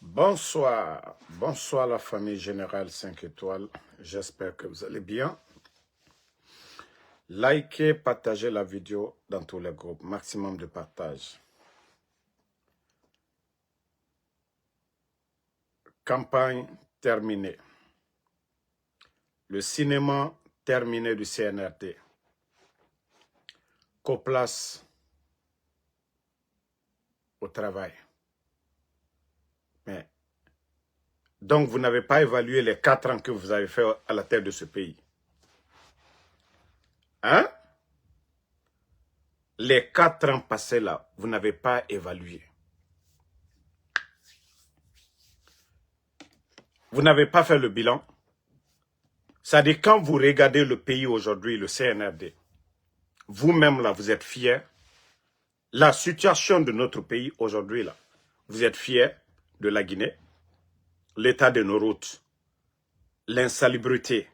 Bonsoir, bonsoir la famille Générale 5 étoiles, j'espère que vous allez bien. Likez, partagez la vidéo dans tous les groupes, maximum de partage. Campagne terminée. Le cinéma terminé du CNRD. Coplace au travail. Mais, donc vous n'avez pas évalué les 4 ans que vous avez fait à la tête de ce pays. Hein? Les 4 ans passés là, vous n'avez pas évalué. Vous n'avez pas fait le bilan. C'est-à-dire, quand vous regardez le pays aujourd'hui, le CNRD, vous-même là, vous êtes fiers. La situation de notre pays aujourd'hui là, vous êtes fiers de la Guinée, l'état de nos routes, l'insalubrité,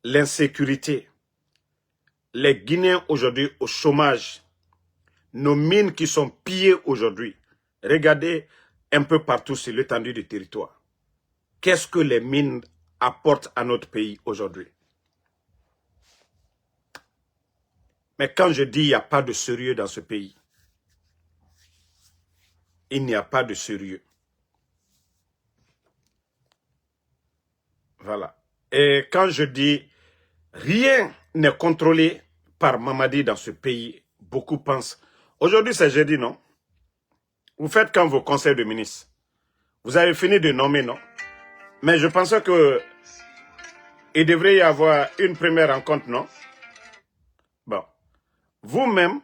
l'insécurité, les Guinéens aujourd'hui au chômage, nos mines qui sont pillées aujourd'hui. Regardez un peu partout sur l'étendue du territoire. Qu'est-ce que les mines apportent à notre pays aujourd'hui? Mais quand je dis il n'y a pas de sérieux dans ce pays, il n'y a pas de sérieux. Voilà. Et quand je dis rien n'est contrôlé par Mamadi dans ce pays, beaucoup pensent. Aujourd'hui, c'est jeudi, non? Vous faites quand vos conseils de ministres? Vous avez fini de nommer, non? Mais je pensais que il devrait y avoir une première rencontre, non? Bon. Vous-même,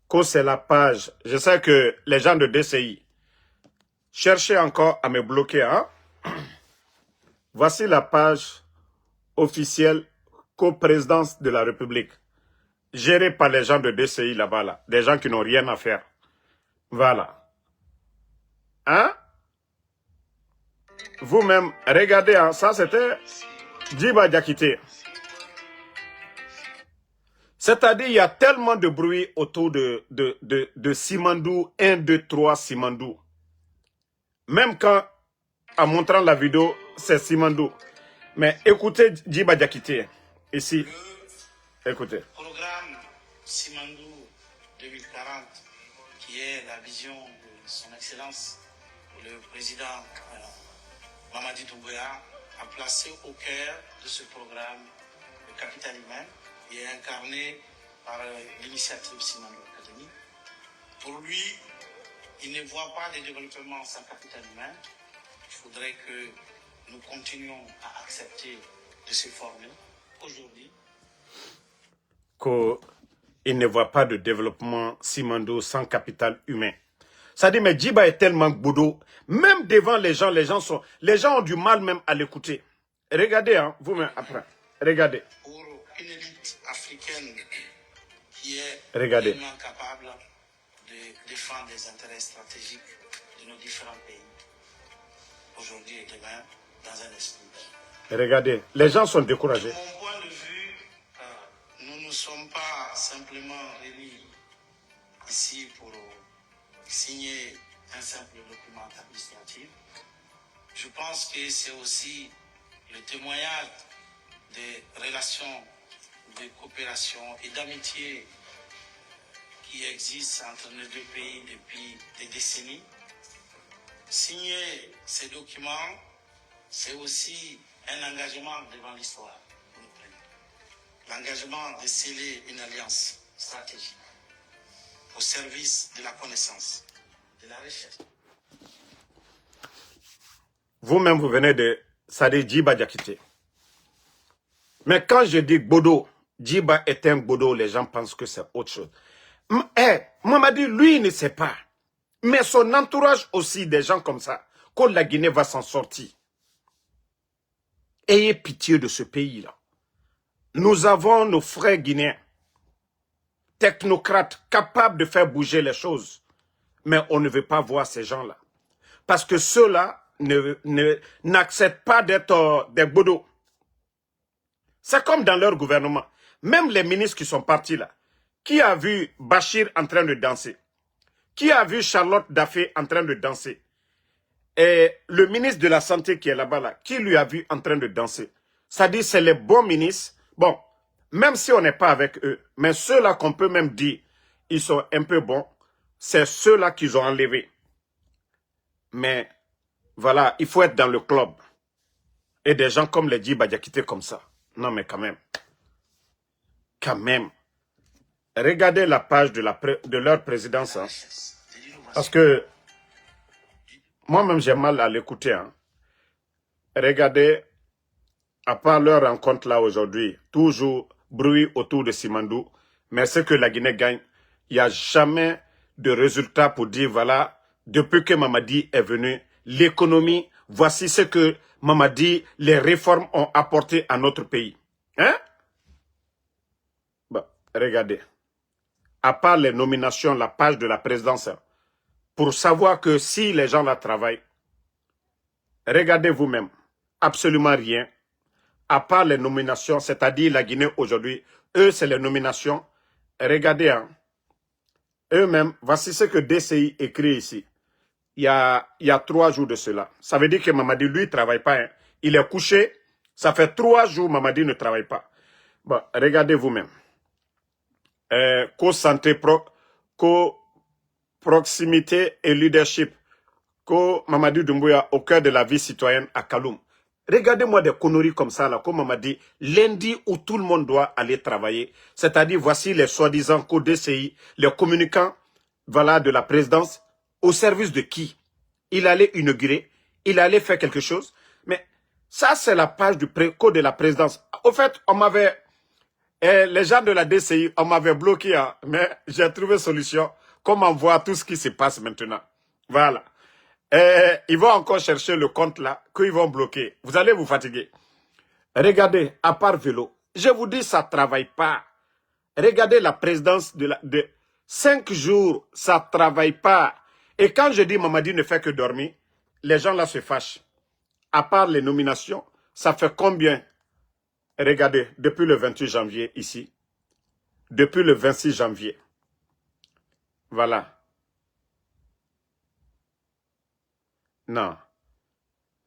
que c'est la page, je sais que les gens de DCI cherchez encore à me bloquer, hein? Voici la page officielle coprésidence de la République, gérée par les gens de DCI là-bas, là, des gens qui n'ont rien à faire. Voilà. Hein? Vous-même, regardez, hein, ça c'était Djiba Diakité. C'est-à-dire, il y a tellement de bruit autour de Simandou, 1, 2, 3 Simandou. Même quand, en montrant la vidéo, c'est Simandou. Mais écoutez Djiba Diakité, ici. Écoutez. Programme Simandou 2040, qui est la vision de son Excellence, le président Mamadi Doumbouya, a placé au cœur de ce programme le capital humain, qui est incarné par l'initiative Simandou Academy. Pour lui, il ne voit pas de développement sans capital humain. Il faudrait que nous continuions à accepter de se former aujourd'hui. Qu'il ne voit pas de développement Simandou sans capital humain. Ça dit, mais Djiba est tellement boudou, même devant les gens ont du mal même à l'écouter. Regardez, hein, vous-même après, regardez. Pour une élite africaine qui est Regardez. vraiment capable de défendre les intérêts stratégiques de nos différents pays, aujourd'hui et demain, dans un esprit. Regardez, les gens sont découragés. De mon point de vue, nous ne sommes pas simplement réunis ici pour signer un simple document administratif. Je pense que c'est aussi le témoignage des relations de coopération et d'amitié qui existent entre nos deux pays depuis des décennies. Signer ces documents, c'est aussi un engagement devant l'histoire pour nous pays. L'engagement de sceller une alliance stratégique au service de la connaissance, de la recherche. Vous-même, vous venez de Sadi Djiba Diakité. Mais quand je dis Bodo, Djiba est un Bodo, les gens pensent que c'est autre chose. Mamadi, lui, il ne sait pas. Mais son entourage aussi, des gens comme ça, que la Guinée va s'en sortir. Ayez pitié de ce pays-là. Nous avons nos frères guinéens, technocrates, capables de faire bouger les choses. Mais on ne veut pas voir ces gens-là. Parce que ceux-là n'acceptent pas d'être des bodos. C'est comme dans leur gouvernement. Même les ministres qui sont partis là, qui a vu Bachir en train de danser? Qui a vu Charlotte Daffé en train de danser? Et le ministre de la Santé qui est là-bas, là, qui lui a vu en train de danser? C'est-à-dire, c'est les bons ministres. Bon, même si on n'est pas avec eux, mais ceux-là qu'on peut même dire, ils sont un peu bons, c'est ceux-là qu'ils ont enlevés. Mais, voilà, il faut être dans le club. Et des gens comme les Djiba Diakité comme ça. Non, mais quand même. Quand même. Regardez la page de leur présidence. Hein. Parce que moi-même, j'ai mal à l'écouter. Hein. Regardez, à part leur rencontre là aujourd'hui, toujours bruit autour de Simandou, mais ce que la Guinée gagne, il n'y a jamais de résultat pour dire, voilà, depuis que Mamadi est venu, l'économie, voici ce que Mamadi, les réformes ont apporté à notre pays. Hein? Bon, regardez. À part les nominations, la page de la présidence, pour savoir que si les gens là travaillent, regardez vous-même, absolument rien, à part les nominations, c'est-à-dire la Guinée aujourd'hui, eux c'est les nominations, regardez, hein, eux-mêmes, voici ce que DCI écrit ici, il y a 3 jours de cela, ça veut dire que Mamadi, lui, ne travaille pas, hein. Il est couché, ça fait 3 jours, Mamadi ne travaille pas. Bon, regardez vous-même. Co-santé, proximité et leadership. Mamadi Doumbouya au cœur de la vie citoyenne à Kaloum. Regardez-moi des conneries comme ça, là, comme Mamadi, lundi où tout le monde doit aller travailler. C'est-à-dire, voici les soi-disant co-DCI, les communicants, voilà, de la présidence, au service de qui? Il allait inaugurer, il allait faire quelque chose. Mais ça, c'est la page du code de la présidence. Au fait, on m'avait... les gens de la DCI, on m'avait bloqué, hein, mais j'ai trouvé solution. Comment voir tout ce qui se passe maintenant. Voilà. Ils vont encore chercher le compte là, qu'ils vont bloquer. Vous allez vous fatiguer. Regardez, à part vélo, je vous dis, ça ne travaille pas. Regardez la présidence de 5 jours, ça ne travaille pas. Et quand je dis Mamadi ne fait que dormir, les gens là se fâchent. À part les nominations, ça fait combien? Regardez, depuis le 28 janvier ici, depuis le 26 janvier, voilà. Non,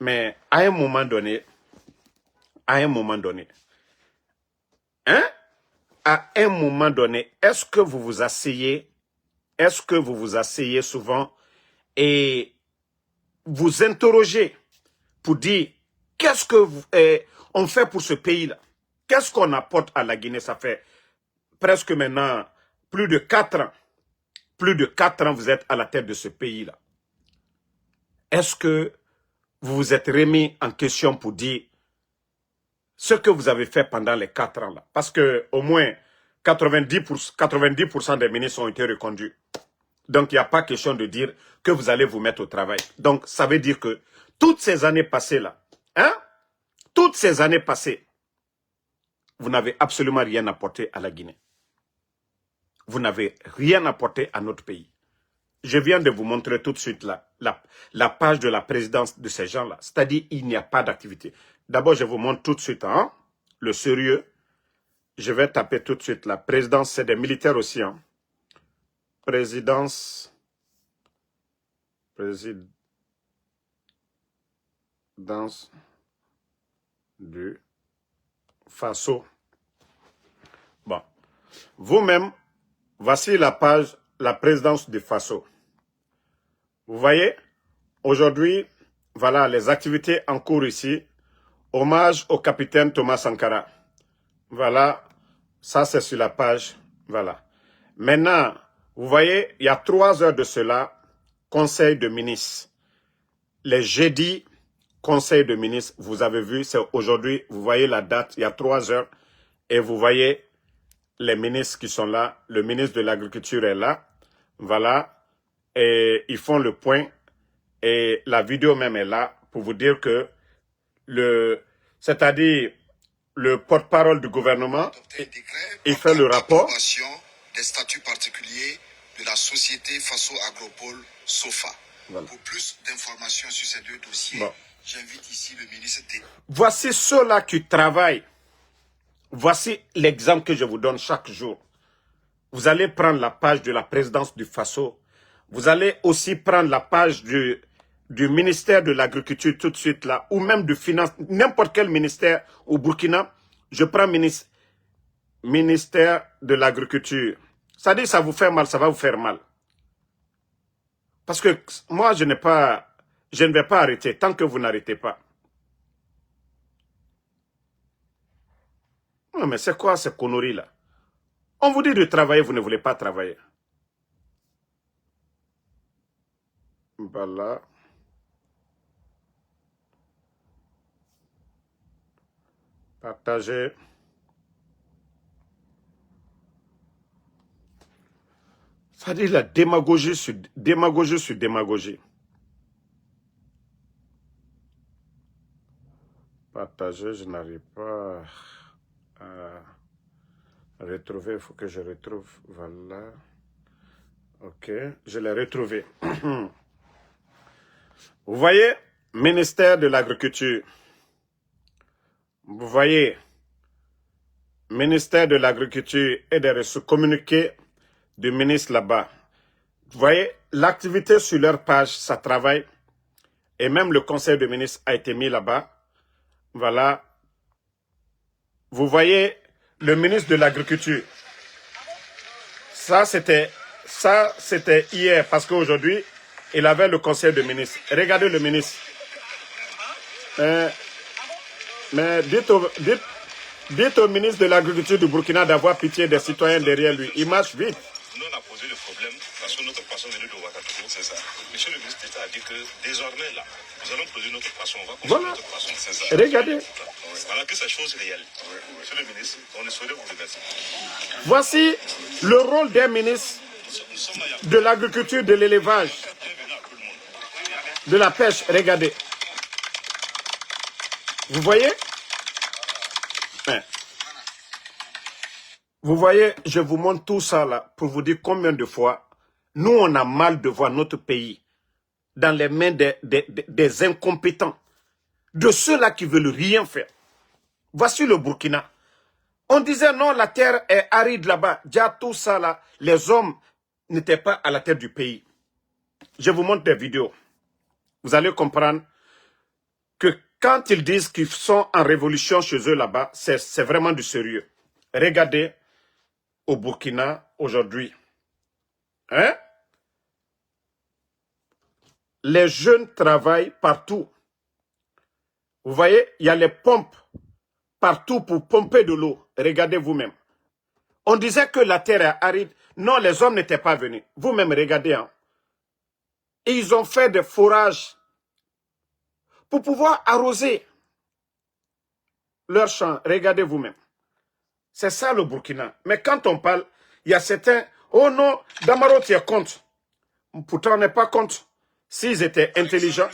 mais à un moment donné, hein, à un moment donné, est-ce que vous vous asseyez souvent et vous interrogez pour dire qu'est-ce que on fait pour ce pays-là? Qu'est-ce qu'on apporte à la Guinée? Ça fait presque maintenant plus de 4 ans. Plus de 4 ans, vous êtes à la tête de ce pays-là. Est-ce que vous vous êtes remis en question pour dire ce que vous avez fait pendant les 4 ans là? Parce que au moins 90% des ministres ont été reconduits. Donc il n'y a pas question de dire que vous allez vous mettre au travail. Donc ça veut dire que toutes ces années passées là, hein? Toutes ces années passées, vous n'avez absolument rien apporté à la Guinée. Vous n'avez rien apporté à notre pays. Je viens de vous montrer tout de suite la page de la présidence de ces gens-là. C'est-à-dire, il n'y a pas d'activité. D'abord, je vous montre tout de suite hein, le sérieux. Je vais taper tout de suite la présidence. C'est des militaires aussi. Hein. Présidence du Faso. Bon. Vous-même, voici la page, la présidence du Faso. Vous voyez, aujourd'hui, voilà les activités en cours ici. Hommage au capitaine Thomas Sankara. Voilà, ça c'est sur la page. Voilà. Maintenant, vous voyez, il y a 3 heures de cela, conseil de ministres. Les jeudis, conseil de ministres, vous avez vu, c'est aujourd'hui, vous voyez la date, il y a 3 heures, et vous voyez les ministres qui sont là. Le ministre de l'Agriculture est là. Voilà. Et ils font le point. Et la vidéo même est là pour vous dire que c'est-à-dire le porte-parole du gouvernement, il fait le rapport. Des statuts particuliers de la société Faso Agropole SOFA. Voilà. Pour plus d'informations sur ces 2 dossiers, bon. J'invite ici le ministre D. Voici ceux-là qui travaillent. Voici l'exemple que je vous donne chaque jour. Vous allez prendre la page de la présidence du Faso. Vous allez aussi prendre la page du ministère de l'Agriculture tout de suite là, ou même de Finance, n'importe quel ministère au Burkina. Je prends ministère de l'Agriculture. Ça dit ça vous fait mal, ça va vous faire mal. Parce que moi, je ne vais pas arrêter tant que vous n'arrêtez pas. Non, mais c'est quoi ces conneries là? On vous dit de travailler, vous ne voulez pas travailler. Voilà. Partagez. Ça dit la démagogie sur démagogie sur démagogie. Partager, je n'arrive pas à retrouver. Il faut que je retrouve. Voilà. Ok, je l'ai retrouvé. Vous voyez, ministère de l'Agriculture. Vous voyez, ministère de l'Agriculture et des Ressources, communiqué du ministre là-bas. Vous voyez, l'activité sur leur page, ça travaille. Et même le conseil de ministres a été mis là-bas. Voilà. Vous voyez, le ministre de l'Agriculture. Ça, c'était hier, parce qu'aujourd'hui, il avait le conseil de ministres. Regardez le ministre. Mais dites au ministre de l'Agriculture du Burkina d'avoir pitié des citoyens derrière lui. Il marche vite. Nous, on a posé le problème parce que notre poisson venait de Ouagadougou, c'est ça. Monsieur le ministre d'État a dit que désormais, là, nous allons produire notre poisson. On va consommer notre poisson, c'est ça. Regardez. Voilà que c'est chose réelle. Monsieur le ministre, on ne saurait vous remercier. Voici le rôle des ministres de l'agriculture, de l'élevage, de la pêche. Regardez. Vous voyez? Vous voyez, je vous montre tout ça là pour vous dire combien de fois nous on a mal de voir notre pays dans les mains des incompétents, de ceux-là qui veulent rien faire. Voici le Burkina. On disait non, la terre est aride là-bas. Déjà tout ça là, les hommes n'étaient pas à la tête du pays. Je vous montre des vidéos. Vous allez comprendre que quand ils disent qu'ils sont en révolution chez eux là-bas, c'est vraiment du sérieux. Regardez au Burkina aujourd'hui. Hein? Les jeunes travaillent partout. Vous voyez, il y a les pompes partout pour pomper de l'eau. Regardez vous-même. On disait que la terre est aride. Non, les hommes n'étaient pas venus. Vous-même, regardez. Hein. Et ils ont fait des forages pour pouvoir arroser leurs champs. Regardez vous-même. C'est ça le Burkina. Mais quand on parle, il y a certains... Oh non, Damaro, tu es contre. Pourtant, on n'est pas contre. S'ils étaient intelligents,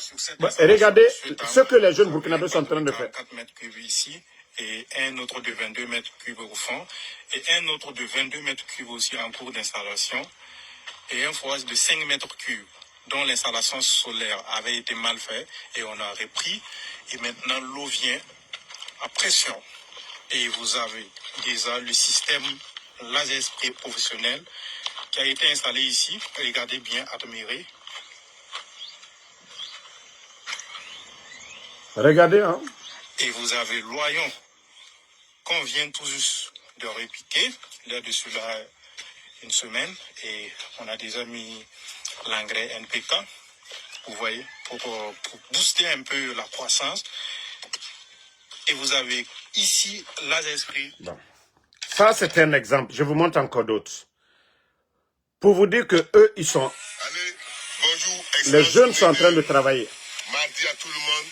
regardez ce que les jeunes Burkinabés sont en train de faire. 4 mètres cubes ici, et un autre de 22 mètres cubes au fond, et un autre de 22 mètres cubes aussi en cours d'installation, et un forage de 5 mètres cubes, dont l'installation solaire avait été mal faite, et on a repris, et maintenant l'eau vient à pression. Et vous avez déjà le système laser spray professionnel qui a été installé ici. Regardez bien, admirez. Regardez, hein. Et vous avez l'oignon qu'on vient tout juste de repiquer. Là-dessus, là, une semaine. Et on a déjà mis l'engrais NPK. Vous voyez, pour booster un peu la croissance. Et vous avez ici laser spray. Bon. Ça, c'est un exemple. Je vous montre encore d'autres. Pour vous dire que eux, ils sont... Allez, bonjour. Les jeunes sont en train de travailler. Mardi à tout le monde.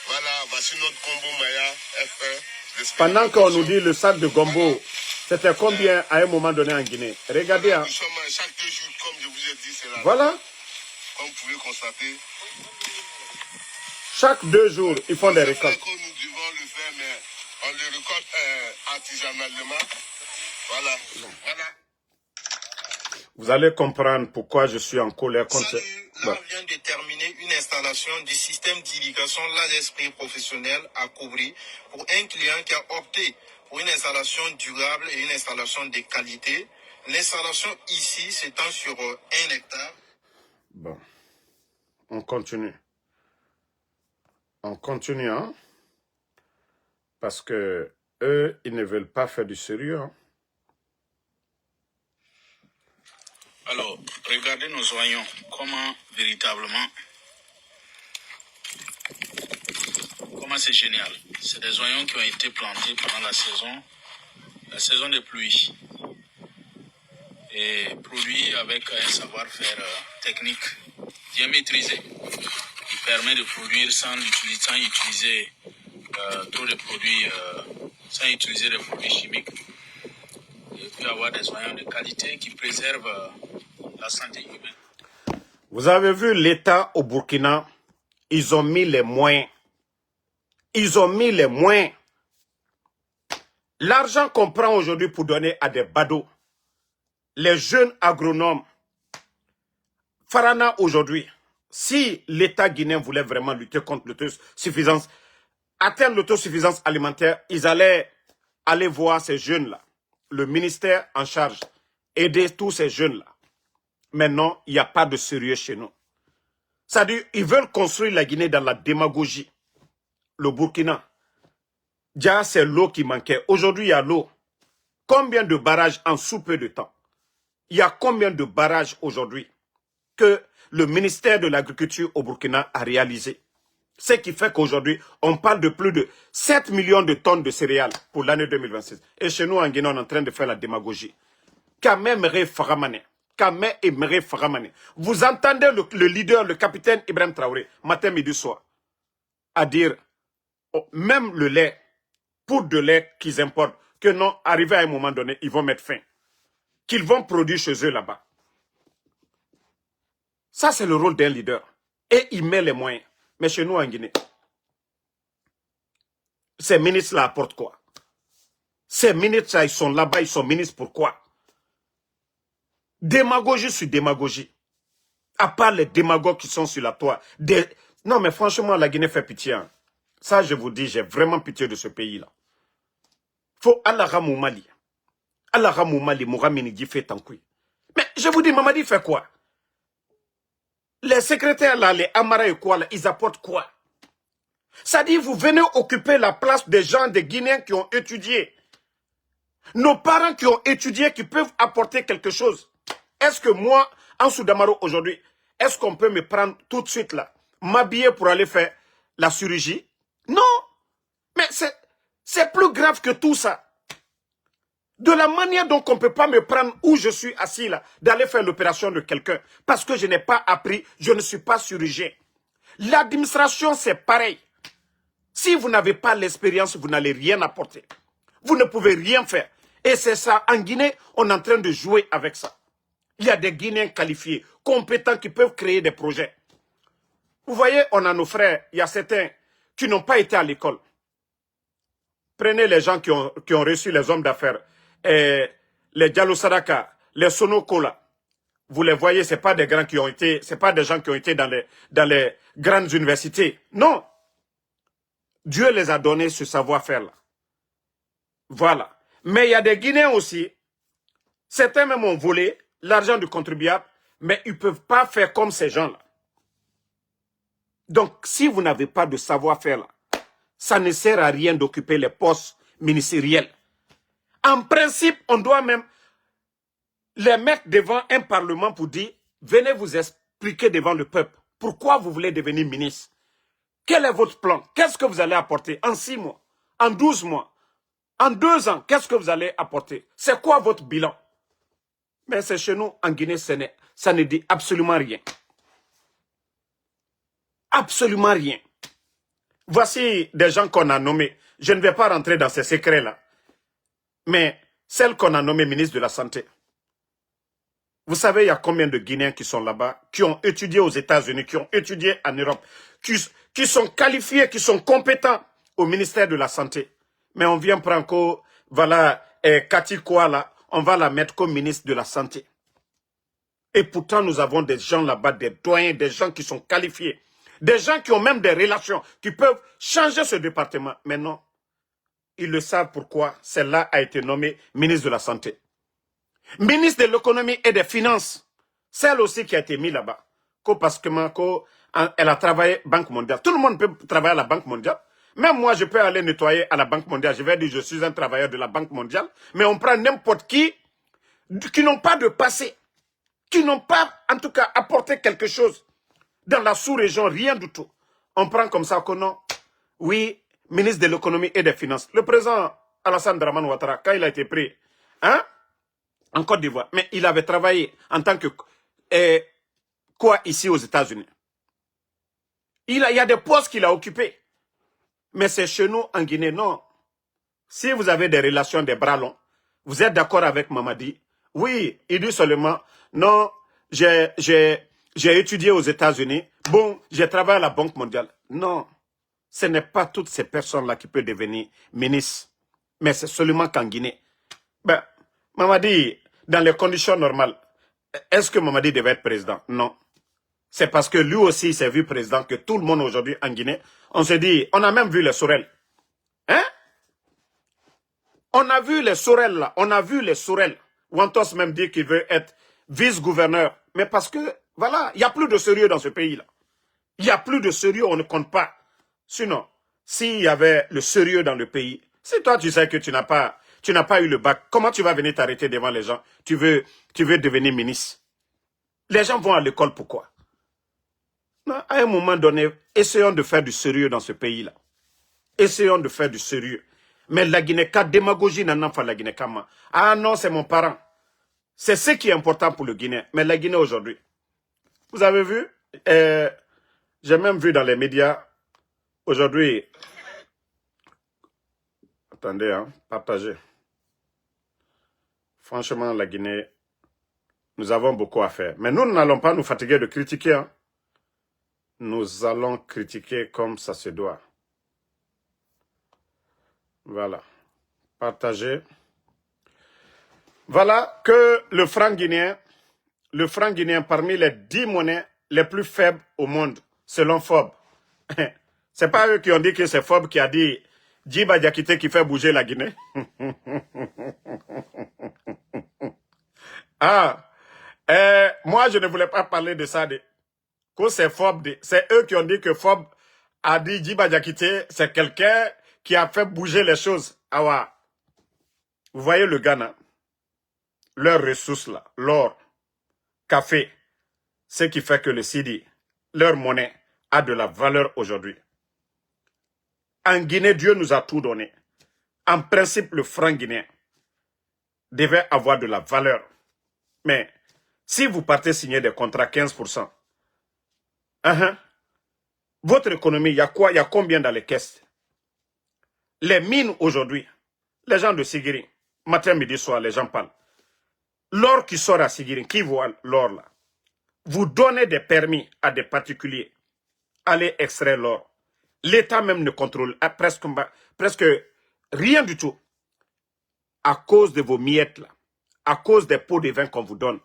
Voilà, voici notre combo Maya F1. Pendant qu'on nous dit le sac de gombo, c'était combien à un moment donné en Guinée? Regardez. Hein. Nous sommes chaque 2 jours, comme je vous ai dit, c'est là. Voilà. Comme vous pouvez constater. Chaque 2 jours, ils font des récoltes. Nous devons le faire, mais on le récolte artisanalement. Voilà. Voilà. Vous allez comprendre pourquoi je suis en colère contre... Là, on vient de terminer une installation du système d'irrigation laser spray professionnel à Koubri pour un client qui a opté pour une installation durable et une installation de qualité. L'installation ici s'étend sur 1 hectare. Bon, on continue. On continue, hein? Parce que eux, ils ne veulent pas faire du sérieux, hein? Alors, regardez nos oignons, comment véritablement, comment c'est génial. C'est des oignons qui ont été plantés pendant la saison des pluies. Et produits avec un savoir-faire technique bien maîtrisé, qui permet de produire sans utiliser trop de produits, sans utiliser des produits chimiques, et puis avoir des oignons de qualité qui préservent la santé humaine. Vous avez vu l'État au Burkina, ils ont mis les moyens. Ils ont mis les moyens. L'argent qu'on prend aujourd'hui pour donner à des badauds, les jeunes agronomes, Farana aujourd'hui, si l'État guinéen voulait vraiment lutter contre l'autosuffisance, atteindre l'autosuffisance alimentaire, ils allaient aller voir ces jeunes-là, le ministère en charge, aider tous ces jeunes-là. Maintenant, il n'y a pas de sérieux chez nous. C'est-à-dire, ils veulent construire la Guinée dans la démagogie. Le Burkina, déjà c'est l'eau qui manquait. Aujourd'hui, il y a l'eau. Combien de barrages en sous peu de temps? Il y a combien de barrages aujourd'hui que le ministère de l'Agriculture au Burkina a réalisé? Ce qui fait qu'aujourd'hui, on parle de plus de 7 millions de tonnes de céréales pour l'année 2026. Et chez nous, en Guinée, on est en train de faire la démagogie. Kamemere Faramane. Kamemere Faramane. Vous entendez le leader, le capitaine Ibrahim Traoré, matin, midi, soir, à dire, oh, même le lait, pour de lait qu'ils importent, que non, arrivé à un moment donné, ils vont mettre fin. Qu'ils vont produire chez eux là-bas. Ça, c'est le rôle d'un leader. Et il met les moyens. Mais chez nous, en Guinée, ces ministres-là apportent quoi? Ces ministres-là, ils sont là-bas, ils sont ministres pourquoi? Démagogie sur démagogie. À part les démagogues qui sont sur la toile. Non, mais franchement, la Guinée fait pitié. Hein. Ça, je vous dis, j'ai vraiment pitié de ce pays-là. Faut Allah ramou Mali. Allah ramou Mali, Mouramini dit fait tankoui. Mais je vous dis, Mamadi fait quoi? Les secrétaires là, les Amara et quoi là, ils apportent quoi? Ça dit, vous venez occuper la place des gens, des Guinéens qui ont étudié. Nos parents qui ont étudié, qui peuvent apporter quelque chose. Est-ce que moi, en Soudamaro aujourd'hui, est-ce qu'on peut me prendre tout de suite là, m'habiller pour aller faire la chirurgie? Non. Mais c'est plus grave que tout ça. De la manière dont on ne peut pas me prendre où je suis assis là, d'aller faire l'opération de quelqu'un, parce que je n'ai pas appris, je ne suis pas chirurgien. L'administration, c'est pareil. Si vous n'avez pas l'expérience, vous n'allez rien apporter. Vous ne pouvez rien faire. Et c'est ça, en Guinée, on est en train de jouer avec ça. Il y a des Guinéens qualifiés, compétents, qui peuvent créer des projets. Vous voyez, on a nos frères, il y a certains qui n'ont pas été à l'école. Prenez les gens qui ont reçu les hommes d'affaires, les Diallo Sadaka, les Sonokola. Vous les voyez, c'est pas des grands qui ont été, c'est pas des gens qui ont été dans les grandes universités. Non. Dieu les a donné ce savoir-faire-là. Voilà. Mais il y a des Guinéens aussi, certains même ont volé l'argent du contribuable, mais ils ne peuvent pas faire comme ces gens-là. Donc, si vous n'avez pas de savoir-faire là, ça ne sert à rien d'occuper les postes ministériels. En principe, on doit même les mettre devant un parlement pour dire, venez vous expliquer devant le peuple pourquoi vous voulez devenir ministre. Quel est votre plan? Qu'est-ce que vous allez apporter en 6 mois, en 12 mois, en 2 ans? Qu'est-ce que vous allez apporter? C'est quoi votre bilan? Mais c'est chez nous, en Guinée, ça ne dit absolument rien. Absolument rien. Voici des gens qu'on a nommés. Je ne vais pas rentrer dans ces secrets-là. Mais celle qu'on a nommée ministre de la Santé. Vous savez, il y a combien de Guinéens qui sont là-bas, qui ont étudié aux États-Unis, qui ont étudié en Europe, qui sont qualifiés, qui sont compétents au ministère de la Santé. Mais on vient prendre, voilà, Cathy Koala, on va la mettre comme ministre de la Santé. Et pourtant, nous avons des gens là-bas, des doyens, des gens qui sont qualifiés, des gens qui ont même des relations, qui peuvent changer ce département. Mais non, ils le savent pourquoi celle-là a été nommée ministre de la Santé. Ministre de l'économie et des finances, celle aussi qui a été mise là-bas. parce que elle a travaillé Banque mondiale. Tout le monde peut travailler à la Banque mondiale. Même moi, je peux aller nettoyer à la Banque mondiale. Je vais dire, je suis un travailleur de la Banque mondiale. Mais on prend n'importe qui n'ont pas de passé, qui n'ont pas, en tout cas, apporté quelque chose dans la sous-région, rien du tout. On prend comme ça que non. Oui, ministre de l'économie et des finances. Le président Alassane Dramane Ouattara, quand il a été pris, hein, en Côte d'Ivoire, mais il avait travaillé en tant que quoi ici aux États-Unis. Il y a des postes qu'il a occupés. Mais c'est chez nous en Guinée, non. Si vous avez des relations des bras longs, vous êtes d'accord avec Mamadi? Oui, il dit seulement, non, j'ai étudié aux États-Unis, bon, j'ai travaillé à la Banque mondiale. Non, ce n'est pas toutes ces personnes-là qui peuvent devenir ministres, mais c'est seulement qu'en Guinée. Ben, Mamadi, dans les conditions normales, est-ce que Mamadi devait être président? Non. C'est parce que lui aussi s'est vu président que tout le monde aujourd'hui en Guinée, on se dit, on a même vu les Sorel. Hein? On a vu les Sorel là, on a vu les Sorel. Wantos même dit qu'il veut être vice-gouverneur. Mais parce que, voilà, il n'y a plus de sérieux dans ce pays-là. Il n'y a plus de sérieux, on ne compte pas. Sinon, s'il y avait le sérieux dans le pays, si toi tu sais que tu n'as pas eu le bac, comment tu vas venir t'arrêter devant les gens? Tu veux devenir ministre. Les gens vont à l'école, pourquoi? Non, à un moment donné, essayons de faire du sérieux dans ce pays-là. Essayons de faire du sérieux. Mais la Guinée-Ka, démagogie n'en fait la Guinée-Ka. Ah non, c'est mon parent. C'est ce qui est important pour le Guinée. Mais la Guinée aujourd'hui, vous avez vu, j'ai même vu dans les médias, aujourd'hui, attendez, hein, partagez. Franchement, la Guinée, nous avons beaucoup à faire. Mais nous n'allons pas nous fatiguer de critiquer. Hein. Nous allons critiquer comme ça se doit. Voilà. Partagez. Voilà que le franc guinéen parmi les 10 monnaies les plus faibles au monde, selon Forbes. C'est pas eux qui ont dit que c'est Forbes qui a dit Djiba Diakité qui fait bouger la Guinée. Ah, moi je ne voulais pas parler de ça. Que c'est Forbes, c'est eux qui ont dit que Forbes a dit Djiba Diakité, c'est quelqu'un qui a fait bouger les choses. Ah ouais. Vous voyez le Ghana, leurs ressources là, l'or, café, ce qui fait que le Sidi, leur monnaie, a de la valeur aujourd'hui. En Guinée, Dieu nous a tout donné. En principe, le franc guinéen devait avoir de la valeur. Mais si vous partez signer des contrats 15%, votre économie, il y a quoi? Il y a combien dans les caisses? Les mines aujourd'hui, les gens de Sigiri, matin, midi, soir, les gens parlent. L'or qui sort à Sigiri, qui voit l'or là? Vous donnez des permis à des particuliers, allez extraire l'or. L'État même ne contrôle presque rien du tout. À cause de vos miettes là, à cause des pots de vin qu'on vous donne.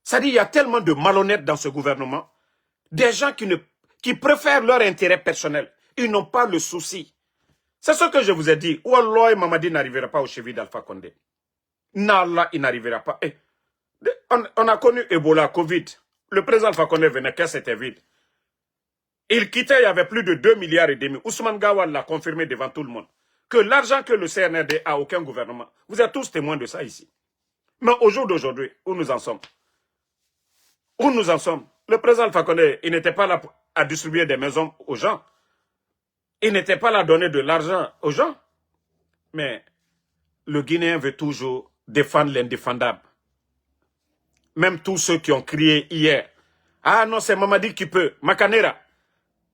C'est-à-dire qu'il y a tellement de malhonnêtes dans ce gouvernement, des gens qui préfèrent leur intérêt personnel. Ils n'ont pas le souci. C'est ce que je vous ai dit. Wallah, Mamadi n'arrivera pas au cheville d'Alpha Condé. Nallah, il n'arrivera pas. On a connu Ebola, Covid. Le président Alpha Condé venait, qu'est-ce que c'était vide. Il quittait, il y avait plus de 2,5 milliards. Ousmane Gawal l'a confirmé devant tout le monde. Que l'argent que le CNRD a, aucun gouvernement. Vous êtes tous témoins de ça ici. Mais au jour d'aujourd'hui, où nous en sommes? Où nous en sommes? Le président Alpha Condé, il n'était pas là à distribuer des maisons aux gens. Il n'était pas là à donner de l'argent aux gens. Mais le Guinéen veut toujours défendre l'indéfendable. Même tous ceux qui ont crié hier. Ah non, c'est Mamadi qui peut. Makanera.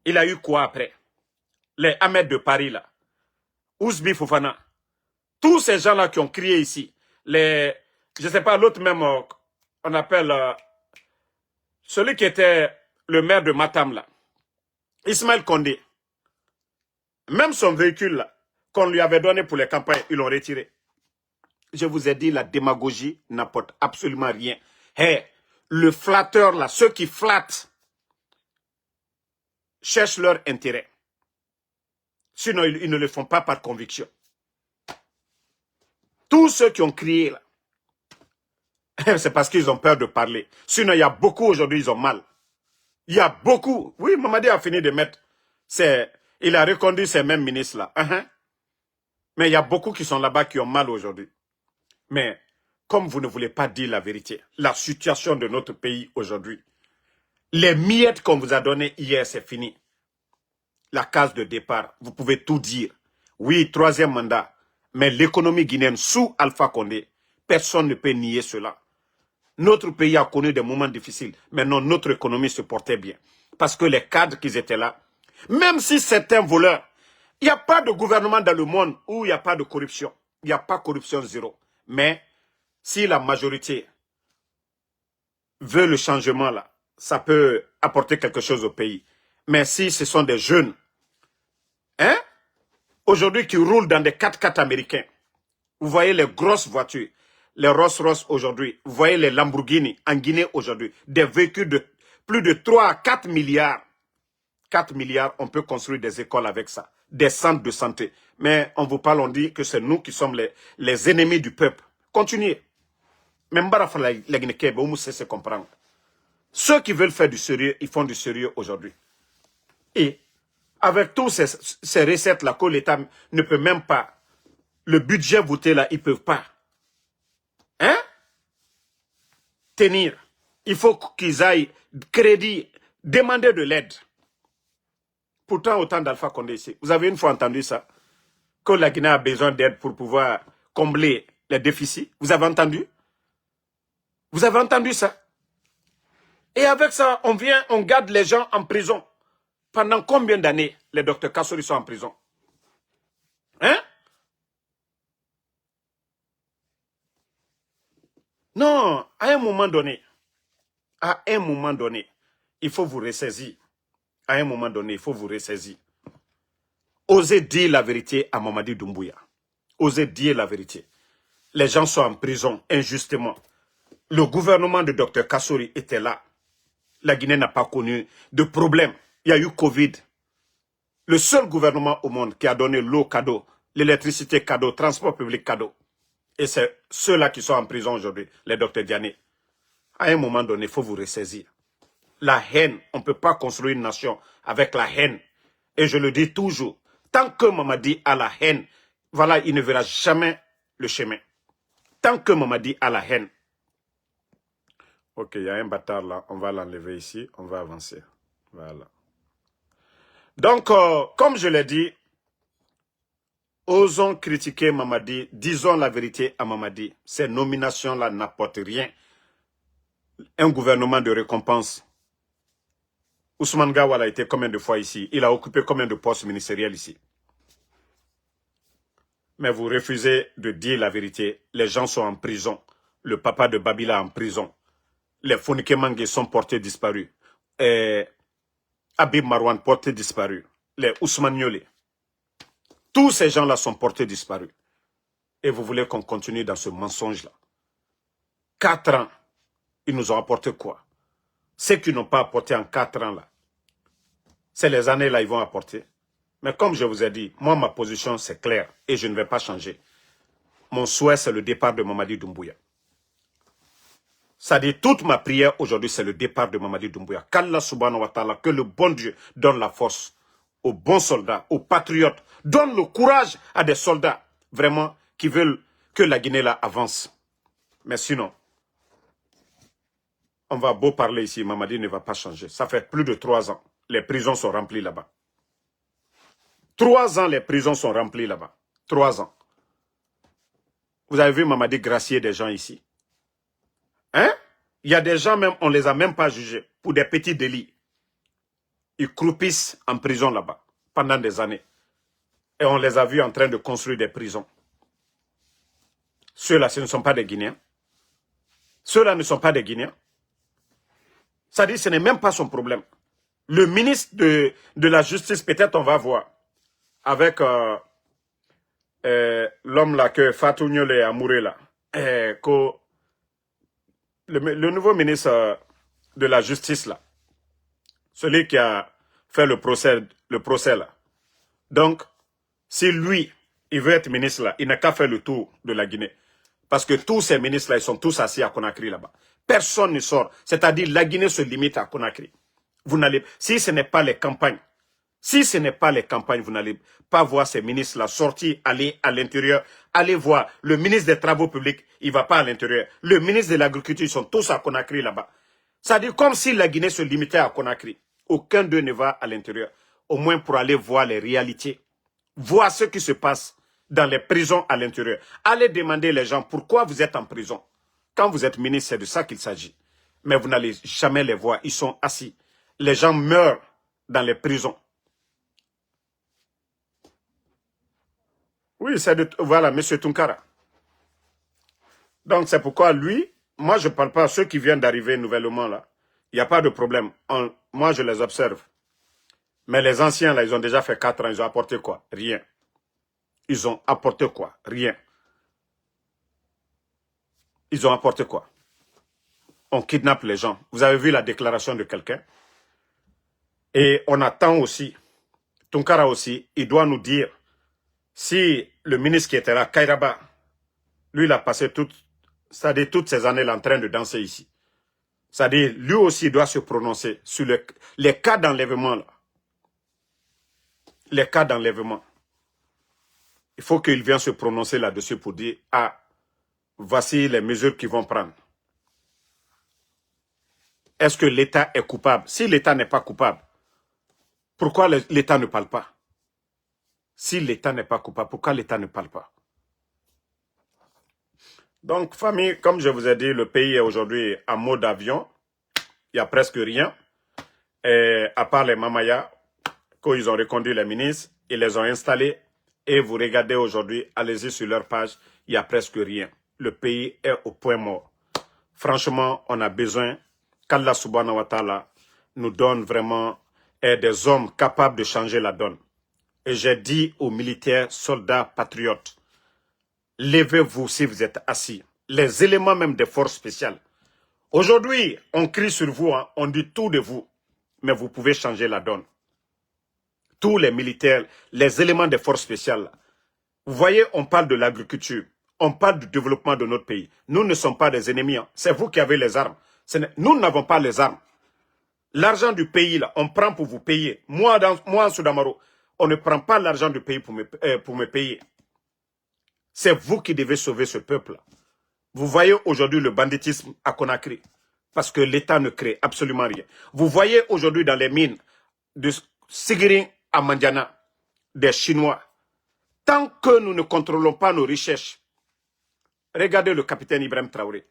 Il a eu quoi après? Les Ahmed de Paris là. Ousbi Fofana. Tous ces gens-là qui ont crié ici. Je ne sais pas, l'autre même, on appelle celui qui était le maire de Matam là. Ismaël Condé. Même son véhicule là, qu'on lui avait donné pour les campagnes, ils l'ont retiré. Je vous ai dit, la démagogie n'apporte absolument rien. Hey, le flatteur là, ceux qui flattent, cherchent leur intérêt. Sinon, ils ne le font pas par conviction. Tous ceux qui ont crié là, C'est parce qu'ils ont peur de parler. Sinon, il y a beaucoup aujourd'hui, ils ont mal. Il y a beaucoup. Oui, Mamadi a fini de mettre. Il a reconduit ces mêmes ministres-là. Mais il y a beaucoup qui sont là-bas qui ont mal aujourd'hui. Mais comme vous ne voulez pas dire la vérité, la situation de notre pays aujourd'hui, les miettes qu'on vous a données hier, c'est fini. La case de départ, vous pouvez tout dire. Oui, 3e mandat. Mais l'économie guinéenne sous Alpha Condé, personne ne peut nier cela. Notre pays a connu des moments difficiles. Maintenant, notre économie se portait bien. Parce que les cadres qui étaient là, même si certains voleurs, il n'y a pas de gouvernement dans le monde où il n'y a pas de corruption. Il n'y a pas de corruption zéro. Mais si la majorité veut le changement là, ça peut apporter quelque chose au pays. Mais si ce sont des jeunes, aujourd'hui qui roulent dans des 4x4 américains, vous voyez les grosses voitures, les Rolls-Royce aujourd'hui, vous voyez les Lamborghini en Guinée aujourd'hui, des véhicules de plus de 3 à 4 milliards. 4 milliards, on peut construire des écoles avec ça, des centres de santé. Mais on vous parle, on dit que c'est nous qui sommes les ennemis du peuple. Continuez. Même la Guinée, vous se comprendre. Ceux qui veulent faire du sérieux, ils font du sérieux aujourd'hui. Et avec tous ces recettes-là que l'État ne peut même pas, le budget voté là, ils ne peuvent pas. Tenir. Il faut qu'ils aillent crédit, demander de l'aide. Pourtant, autant d'Alpha Condé ici. Vous avez une fois entendu ça? Que la Guinée a besoin d'aide pour pouvoir combler les déficits. Vous avez entendu? Vous avez entendu ça? Et avec ça, on garde les gens en prison. Pendant combien d'années les docteurs Kassori sont en prison? Non, à un moment donné, il faut vous ressaisir. À un moment donné, il faut vous ressaisir. Osez dire la vérité à Mamadi Doumbouya. Osez dire la vérité. Les gens sont en prison injustement. Le gouvernement de Dr Kassori était là. La Guinée n'a pas connu de problème. Il y a eu Covid. Le seul gouvernement au monde qui a donné l'eau cadeau, l'électricité cadeau, transport public cadeau. Et c'est ceux-là qui sont en prison aujourd'hui, les docteurs Diané. À un moment donné, il faut vous ressaisir. La haine, on ne peut pas construire une nation avec la haine. Et je le dis toujours, tant que Mamadi a la haine, voilà, il ne verra jamais le chemin. Tant que Mamadi a la haine. Ok, il y a un bâtard là, on va l'enlever ici, on va avancer. Voilà. Donc, comme je l'ai dit, osons critiquer Mamadi, disons la vérité à Mamadi. Ces nominations-là n'apportent rien. Un gouvernement de récompense. Ousmane Gawal a été combien de fois ici? Il a occupé combien de postes ministériels ici? Mais vous refusez de dire la vérité. Les gens sont en prison. Le papa de Babila est en prison. Les Fonike Mange sont portés disparus. Habib Marwan porté disparu. Les Ousmane Niolé. Tous ces gens-là sont portés disparus. Et vous voulez qu'on continue dans ce mensonge-là. 4 ans, ils nous ont apporté quoi? Ceux qui n'ont pas apporté en 4 ans, là, c'est les années-là ils vont apporter. Mais comme je vous ai dit, moi, ma position, c'est clair. Et je ne vais pas changer. Mon souhait, c'est le départ de Mamadi Doumbouya. Ça dit, toute ma prière aujourd'hui, c'est le départ de Mamadi Doumbouya. Qu'Allah subhanahu wa ta'ala, que le bon Dieu donne la force aux bons soldats, aux patriotes, donne le courage à des soldats, vraiment, qui veulent que la Guinée là avance. Mais sinon, on va beau parler ici, Mamadi ne va pas changer. Ça fait plus de 3 ans. Les prisons sont remplies là-bas. 3 ans, les prisons sont remplies là-bas. 3 ans. Vous avez vu Mamadi gracier des gens ici? Il y a des gens, même, on ne les a même pas jugés pour des petits délits. Ils croupissent en prison là-bas pendant des années. Et on les a vus en train de construire des prisons. Ceux-là, ce ne sont pas des Guinéens. Ceux-là ne sont pas des Guinéens. Ça dit, ce n'est même pas son problème. Le ministre de la Justice, peut-être on va voir, avec l'homme là que Fatou Niolé a mouru là, le nouveau ministre de la Justice là, celui qui a fait le procès là. Donc, si lui, il veut être ministre là, il n'a qu'à faire le tour de la Guinée. Parce que tous ces ministres-là, ils sont tous assis à Conakry là-bas. Personne ne sort. C'est-à-dire, la Guinée se limite à Conakry. Vous n'allez, si ce n'est pas les campagnes, vous n'allez pas voir ces ministres-là sortir, aller à l'intérieur, aller voir. Le ministre des Travaux publics, il ne va pas à l'intérieur. Le ministre de l'Agriculture, ils sont tous à Conakry là-bas. C'est-à-dire comme si la Guinée se limitait à Conakry. Aucun d'eux ne va à l'intérieur. Au moins pour aller voir les réalités. Voir ce qui se passe dans les prisons à l'intérieur. Allez demander les gens pourquoi vous êtes en prison. Quand vous êtes ministre, c'est de ça qu'il s'agit. Mais vous n'allez jamais les voir. Ils sont assis. Les gens meurent dans les prisons. Oui, c'est de... Voilà, M. Tunkara. Donc, c'est pourquoi lui, moi, je ne parle pas à ceux qui viennent d'arriver nouvellement là. Il n'y a pas de problème. Moi, je les observe. Mais les anciens, là, ils ont déjà fait 4 ans. Ils ont apporté quoi? Rien. Ils ont apporté quoi? Rien. Ils ont apporté quoi? On kidnappe les gens. Vous avez vu la déclaration de quelqu'un? Et on attend aussi, Tunkara aussi, il doit nous dire si le ministre qui était là, Kairaba, lui, il a passé toutes ces années-là en train de danser ici. C'est-à-dire, lui aussi, il doit se prononcer sur les cas d'enlèvement, là. Les cas d'enlèvement. Il faut qu'il vienne se prononcer là-dessus pour dire, ah, voici les mesures qu'ils vont prendre. Est-ce que l'État est coupable? Si l'État n'est pas coupable, pourquoi l'État ne parle pas? Si l'État n'est pas coupable, pourquoi l'État ne parle pas? Donc, famille, comme je vous ai dit, le pays est aujourd'hui en mode avion. Il n'y a presque rien. Et à part les Mamaya, quand ils ont reconduit les ministres, ils les ont installés. Et vous regardez aujourd'hui, allez-y sur leur page, il n'y a presque rien. Le pays est au point mort. Franchement, on a besoin qu'Allah subhanahu wa ta'ala nous donne vraiment des hommes capables de changer la donne. Et j'ai dit aux militaires, soldats, patriotes, levez-vous si vous êtes assis. Les éléments même des forces spéciales. Aujourd'hui, on crie sur vous, hein, on dit tout de vous, mais vous pouvez changer la donne. Tous les militaires, les éléments des forces spéciales. Vous voyez, on parle de l'agriculture, on parle du développement de notre pays. Nous ne sommes pas des ennemis, hein. C'est vous qui avez les armes. Nous n'avons pas les armes. L'argent du pays, là, on prend pour vous payer. Moi, en Soudamaro, on ne prend pas l'argent du pays pour me payer. C'est vous qui devez sauver ce peuple-là. Vous voyez aujourd'hui le banditisme à Conakry. Parce que l'État ne crée absolument rien. Vous voyez aujourd'hui dans les mines de Sigiring à Mandiana, des Chinois. Tant que nous ne contrôlons pas nos richesses, regardez le capitaine Ibrahim Traoré.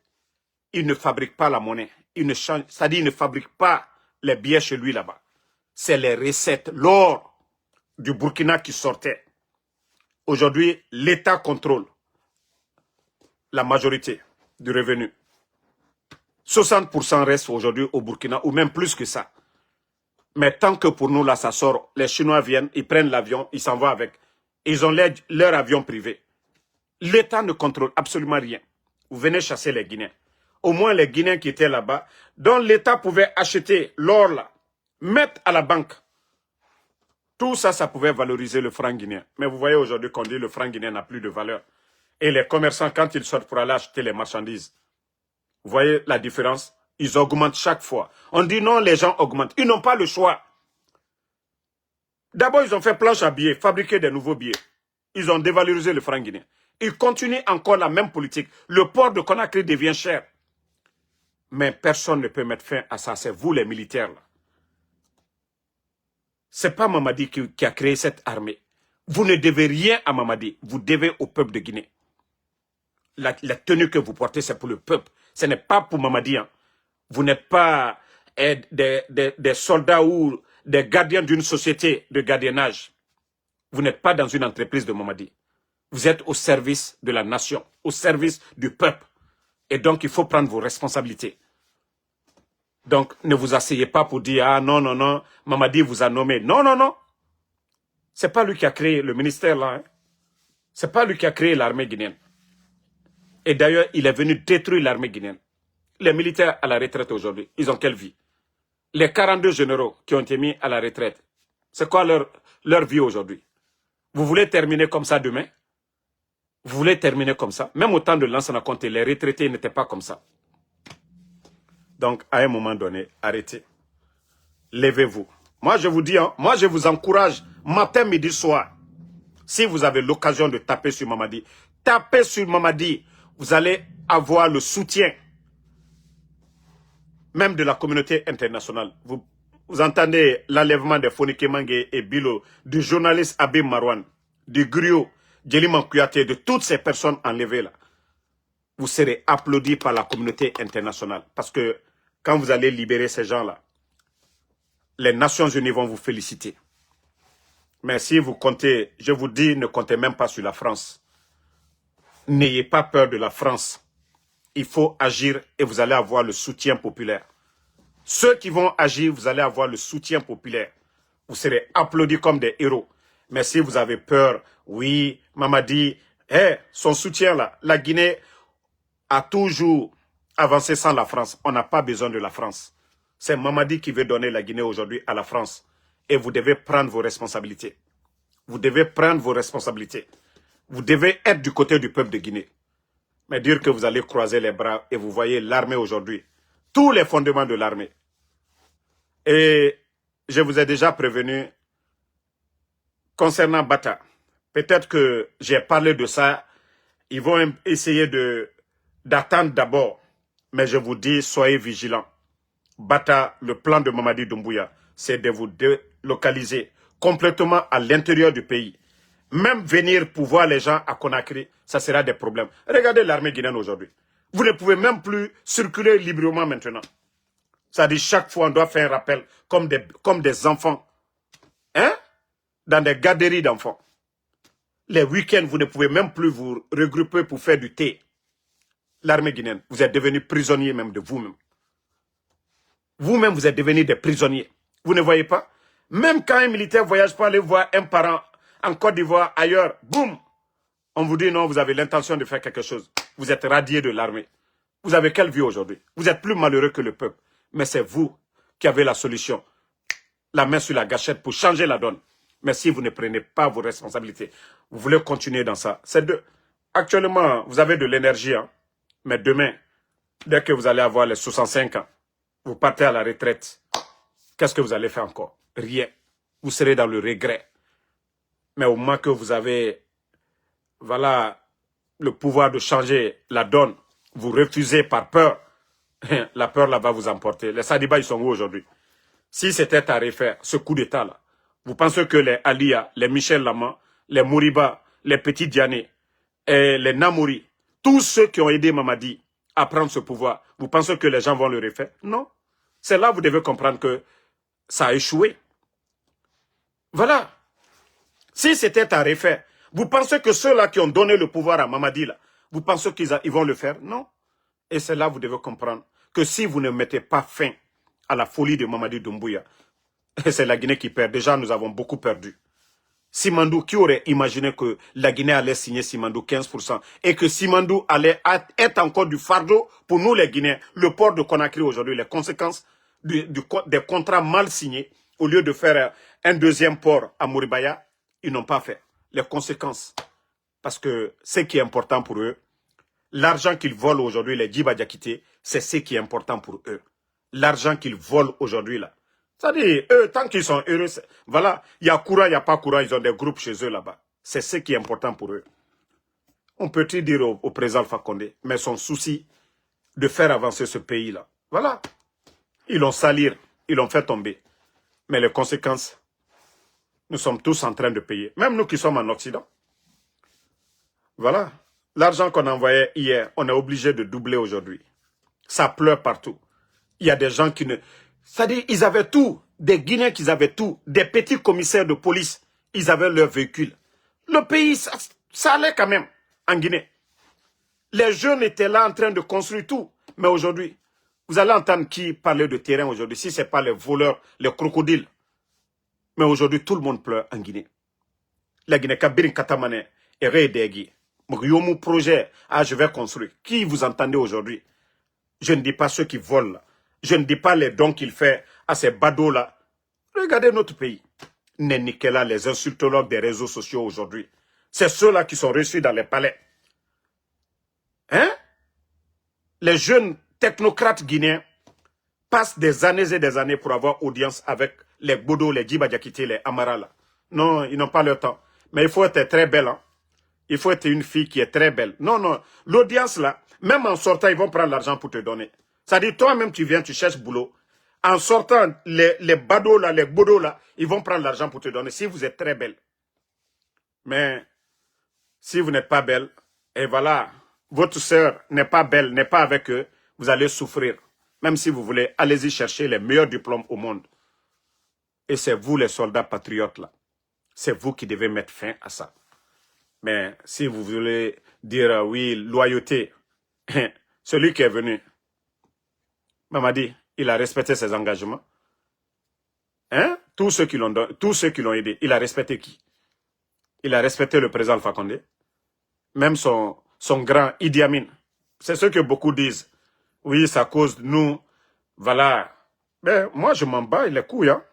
Il ne fabrique pas la monnaie. Il ne change, c'est-à-dire il ne fabrique pas les billets chez lui là-bas. C'est les recettes, l'or du Burkina qui sortait. Aujourd'hui, l'État contrôle la majorité du revenu. 60% reste aujourd'hui au Burkina, ou même plus que ça. Mais tant que pour nous, là, ça sort, les Chinois viennent, ils prennent l'avion, ils s'en vont avec. Ils ont leur avion privé. L'État ne contrôle absolument rien. Vous venez chasser les Guinéens. Au moins les Guinéens qui étaient là-bas, dont l'État pouvait acheter l'or là, mettre à la banque. Tout ça, ça pouvait valoriser le franc guinéen. Mais vous voyez aujourd'hui qu'on dit que le franc guinéen n'a plus de valeur. Et les commerçants, quand ils sortent pour aller acheter les marchandises, vous voyez la différence? Ils augmentent chaque fois. On dit non, les gens augmentent. Ils n'ont pas le choix. D'abord, ils ont fait planche à billets, fabriquer des nouveaux billets. Ils ont dévalorisé le franc guinéen. Ils continuent encore la même politique. Le port de Conakry devient cher. Mais personne ne peut mettre fin à ça. C'est vous les militaires là. C'est pas Mamadi qui a créé cette armée. Vous ne devez rien à Mamadi. Vous devez au peuple de Guinée. La tenue que vous portez, c'est pour le peuple. Ce n'est pas pour Mamadi. Hein. Vous n'êtes pas des soldats ou des gardiens d'une société de gardiennage. Vous n'êtes pas dans une entreprise de Mamadi. Vous êtes au service de la nation, au service du peuple. Et donc, il faut prendre vos responsabilités. Donc, ne vous asseyez pas pour dire, ah non, non, non, Mamadi vous a nommé. Non, non, non. C'est pas lui qui a créé le ministère là. Hein. C'est pas lui qui a créé l'armée guinéenne. Et d'ailleurs, il est venu détruire l'armée guinéenne. Les militaires à la retraite aujourd'hui, ils ont quelle vie? Les 42 généraux qui ont été mis à la retraite, c'est quoi leur vie aujourd'hui? Vous voulez terminer comme ça demain? Vous voulez terminer comme ça? Même au temps de Lansana Conté, les retraités n'étaient pas comme ça. Donc, à un moment donné, arrêtez. Levez-vous. Moi, je vous dis, hein, moi, je vous encourage, matin, midi, soir. Si vous avez l'occasion de taper sur Mamadi, tapez sur Mamadi. Vous allez avoir le soutien, même de la communauté internationale. Vous entendez l'enlèvement de Fonike Mange et Bilo, du journaliste Abim Marwan, du griot, Djeliman Kouyaté, de toutes ces personnes enlevées là. Vous serez applaudis par la communauté internationale. Parce que quand vous allez libérer ces gens-là, les Nations Unies vont vous féliciter. Mais si vous comptez, je vous dis, ne comptez même pas sur la France. N'ayez pas peur de la France. Il faut agir et vous allez avoir le soutien populaire. Ceux qui vont agir, vous allez avoir le soutien populaire. Vous serez applaudis comme des héros. Mais si vous avez peur, oui, Mamadi, son soutien là, la Guinée a toujours avancé sans la France. On n'a pas besoin de la France. C'est Mamadi qui veut donner la Guinée aujourd'hui à la France. Et vous devez prendre vos responsabilités. Vous devez prendre vos responsabilités. Vous devez être du côté du peuple de Guinée. Mais dire que vous allez croiser les bras et vous voyez l'armée aujourd'hui. Tous les fondements de l'armée. Et je vous ai déjà prévenu concernant Bata. Peut-être que j'ai parlé de ça. Ils vont essayer d'attendre d'abord. Mais je vous dis, soyez vigilants. Bata, le plan de Mamadi Doumbouya, c'est de vous délocaliser complètement à l'intérieur du pays. Même venir pour voir les gens à Conakry, ça sera des problèmes. Regardez l'armée guinéenne aujourd'hui. Vous ne pouvez même plus circuler librement maintenant. Ça dit chaque fois on doit faire un rappel comme des enfants. Hein? Dans des garderies d'enfants. Les week-ends, vous ne pouvez même plus vous regrouper pour faire du thé. L'armée guinéenne, vous êtes devenus prisonniers même de vous-même. Vous-même, vous êtes devenus des prisonniers. Vous ne voyez pas? Même quand un militaire voyage pour aller voir un parent en Côte d'Ivoire, ailleurs, boum, on vous dit non, vous avez l'intention de faire quelque chose. Vous êtes radié de l'armée. Vous avez quelle vie aujourd'hui? Vous êtes plus malheureux que le peuple. Mais c'est vous qui avez la solution. La main sur la gâchette pour changer la donne. Mais si vous ne prenez pas vos responsabilités, vous voulez continuer dans ça. Actuellement, vous avez de l'énergie, hein? Mais demain, dès que vous allez avoir les 65 ans, vous partez à la retraite. Qu'est-ce que vous allez faire encore? Rien. Vous serez dans le regret. Mais au moment que vous avez, voilà, le pouvoir de changer la donne, vous refusez par peur. La peur là va vous emporter. Les Sadiba, ils sont où aujourd'hui? Si c'était à refaire, ce coup d'état là, vous pensez que les Alia, les Michel Lama, les Mouriba, les Petits Diané, et les Namouri, tous ceux qui ont aidé Mamadi à prendre ce pouvoir, vous pensez que les gens vont le refaire? Non. C'est là que vous devez comprendre que ça a échoué. Voilà. Si c'était à refaire, vous pensez que ceux-là qui ont donné le pouvoir à Mamadi, là, vous pensez qu'ils vont le faire? Non. Et c'est là que vous devez comprendre que si vous ne mettez pas fin à la folie de Mamadi Doumbouya, c'est la Guinée qui perd. Déjà, nous avons beaucoup perdu. Simandou, qui aurait imaginé que la Guinée allait signer Simandou 15% et que Simandou allait être encore du fardeau pour nous les Guinéens. Le port de Conakry aujourd'hui, les conséquences des contrats mal signés, au lieu de faire un deuxième port à Mouribaya, ils n'ont pas fait. Les conséquences. Parce que ce qui est important pour eux, l'argent qu'ils volent aujourd'hui, les Djiba Diakité, c'est ce qui est important pour eux. L'argent qu'ils volent aujourd'hui là. C'est-à-dire, eux, tant qu'ils sont heureux, voilà, il y a courant, il n'y a pas courant, ils ont des groupes chez eux là-bas. C'est ce qui est important pour eux. On peut-il dire au président Alpha Condé, mais son souci de faire avancer ce pays-là. Voilà. Ils l'ont salir, ils l'ont fait tomber. Mais les conséquences, nous sommes tous en train de payer. Même nous qui sommes en Occident. Voilà. L'argent qu'on envoyait hier, on est obligé de doubler aujourd'hui. Ça pleure partout. Il y a des gens qui ne... C'est-à-dire, ils avaient tout. Des Guinéens qui avaient tout. Des petits commissaires de police, ils avaient leur véhicule. Le pays, ça allait quand même en Guinée. Les jeunes étaient là en train de construire tout. Mais aujourd'hui, vous allez entendre qui parler de terrain aujourd'hui, si ce n'est pas les voleurs, les crocodiles. Mais aujourd'hui, tout le monde pleure en Guinée. La Guinée, Kabirin Katamane, et Redegui. Yomu projet, je vais construire. Qui vous entendez aujourd'hui? Je ne dis pas ceux qui volent là. Je ne dis pas les dons qu'il fait à ces badauds-là. Regardez notre pays. Nénikela, les insultologues des réseaux sociaux aujourd'hui. C'est ceux-là qui sont reçus dans les palais. Hein? Les jeunes technocrates guinéens passent des années et des années pour avoir audience avec les Bodo, les Djiba Diakité, les Amara là. Non, ils n'ont pas le temps. Mais il faut être très belle. Hein? Il faut être une fille qui est très belle. Non, non. L'audience là, même en sortant, ils vont prendre l'argent pour te donner. C'est-à-dire, toi-même, tu viens, tu cherches boulot. En sortant, les Bado là, les Bodo là, ils vont prendre l'argent pour te donner si vous êtes très belle. Mais si vous n'êtes pas belle, et voilà, votre sœur n'est pas belle, n'est pas avec eux, vous allez souffrir. Même si vous voulez, allez-y chercher les meilleurs diplômes au monde. Et c'est vous les soldats patriotes là. C'est vous qui devez mettre fin à ça. Mais si vous voulez dire oui, loyauté, celui qui est venu, Mamadi, il a respecté ses engagements. Hein? Tous ceux qui l'ont aidé, il a respecté qui? Il a respecté le président Alpha Condé. Même son grand Idi Amin. C'est ce que beaucoup disent. Oui, ça cause nous. Voilà. Mais moi, je m'en bats les couilles. Hein?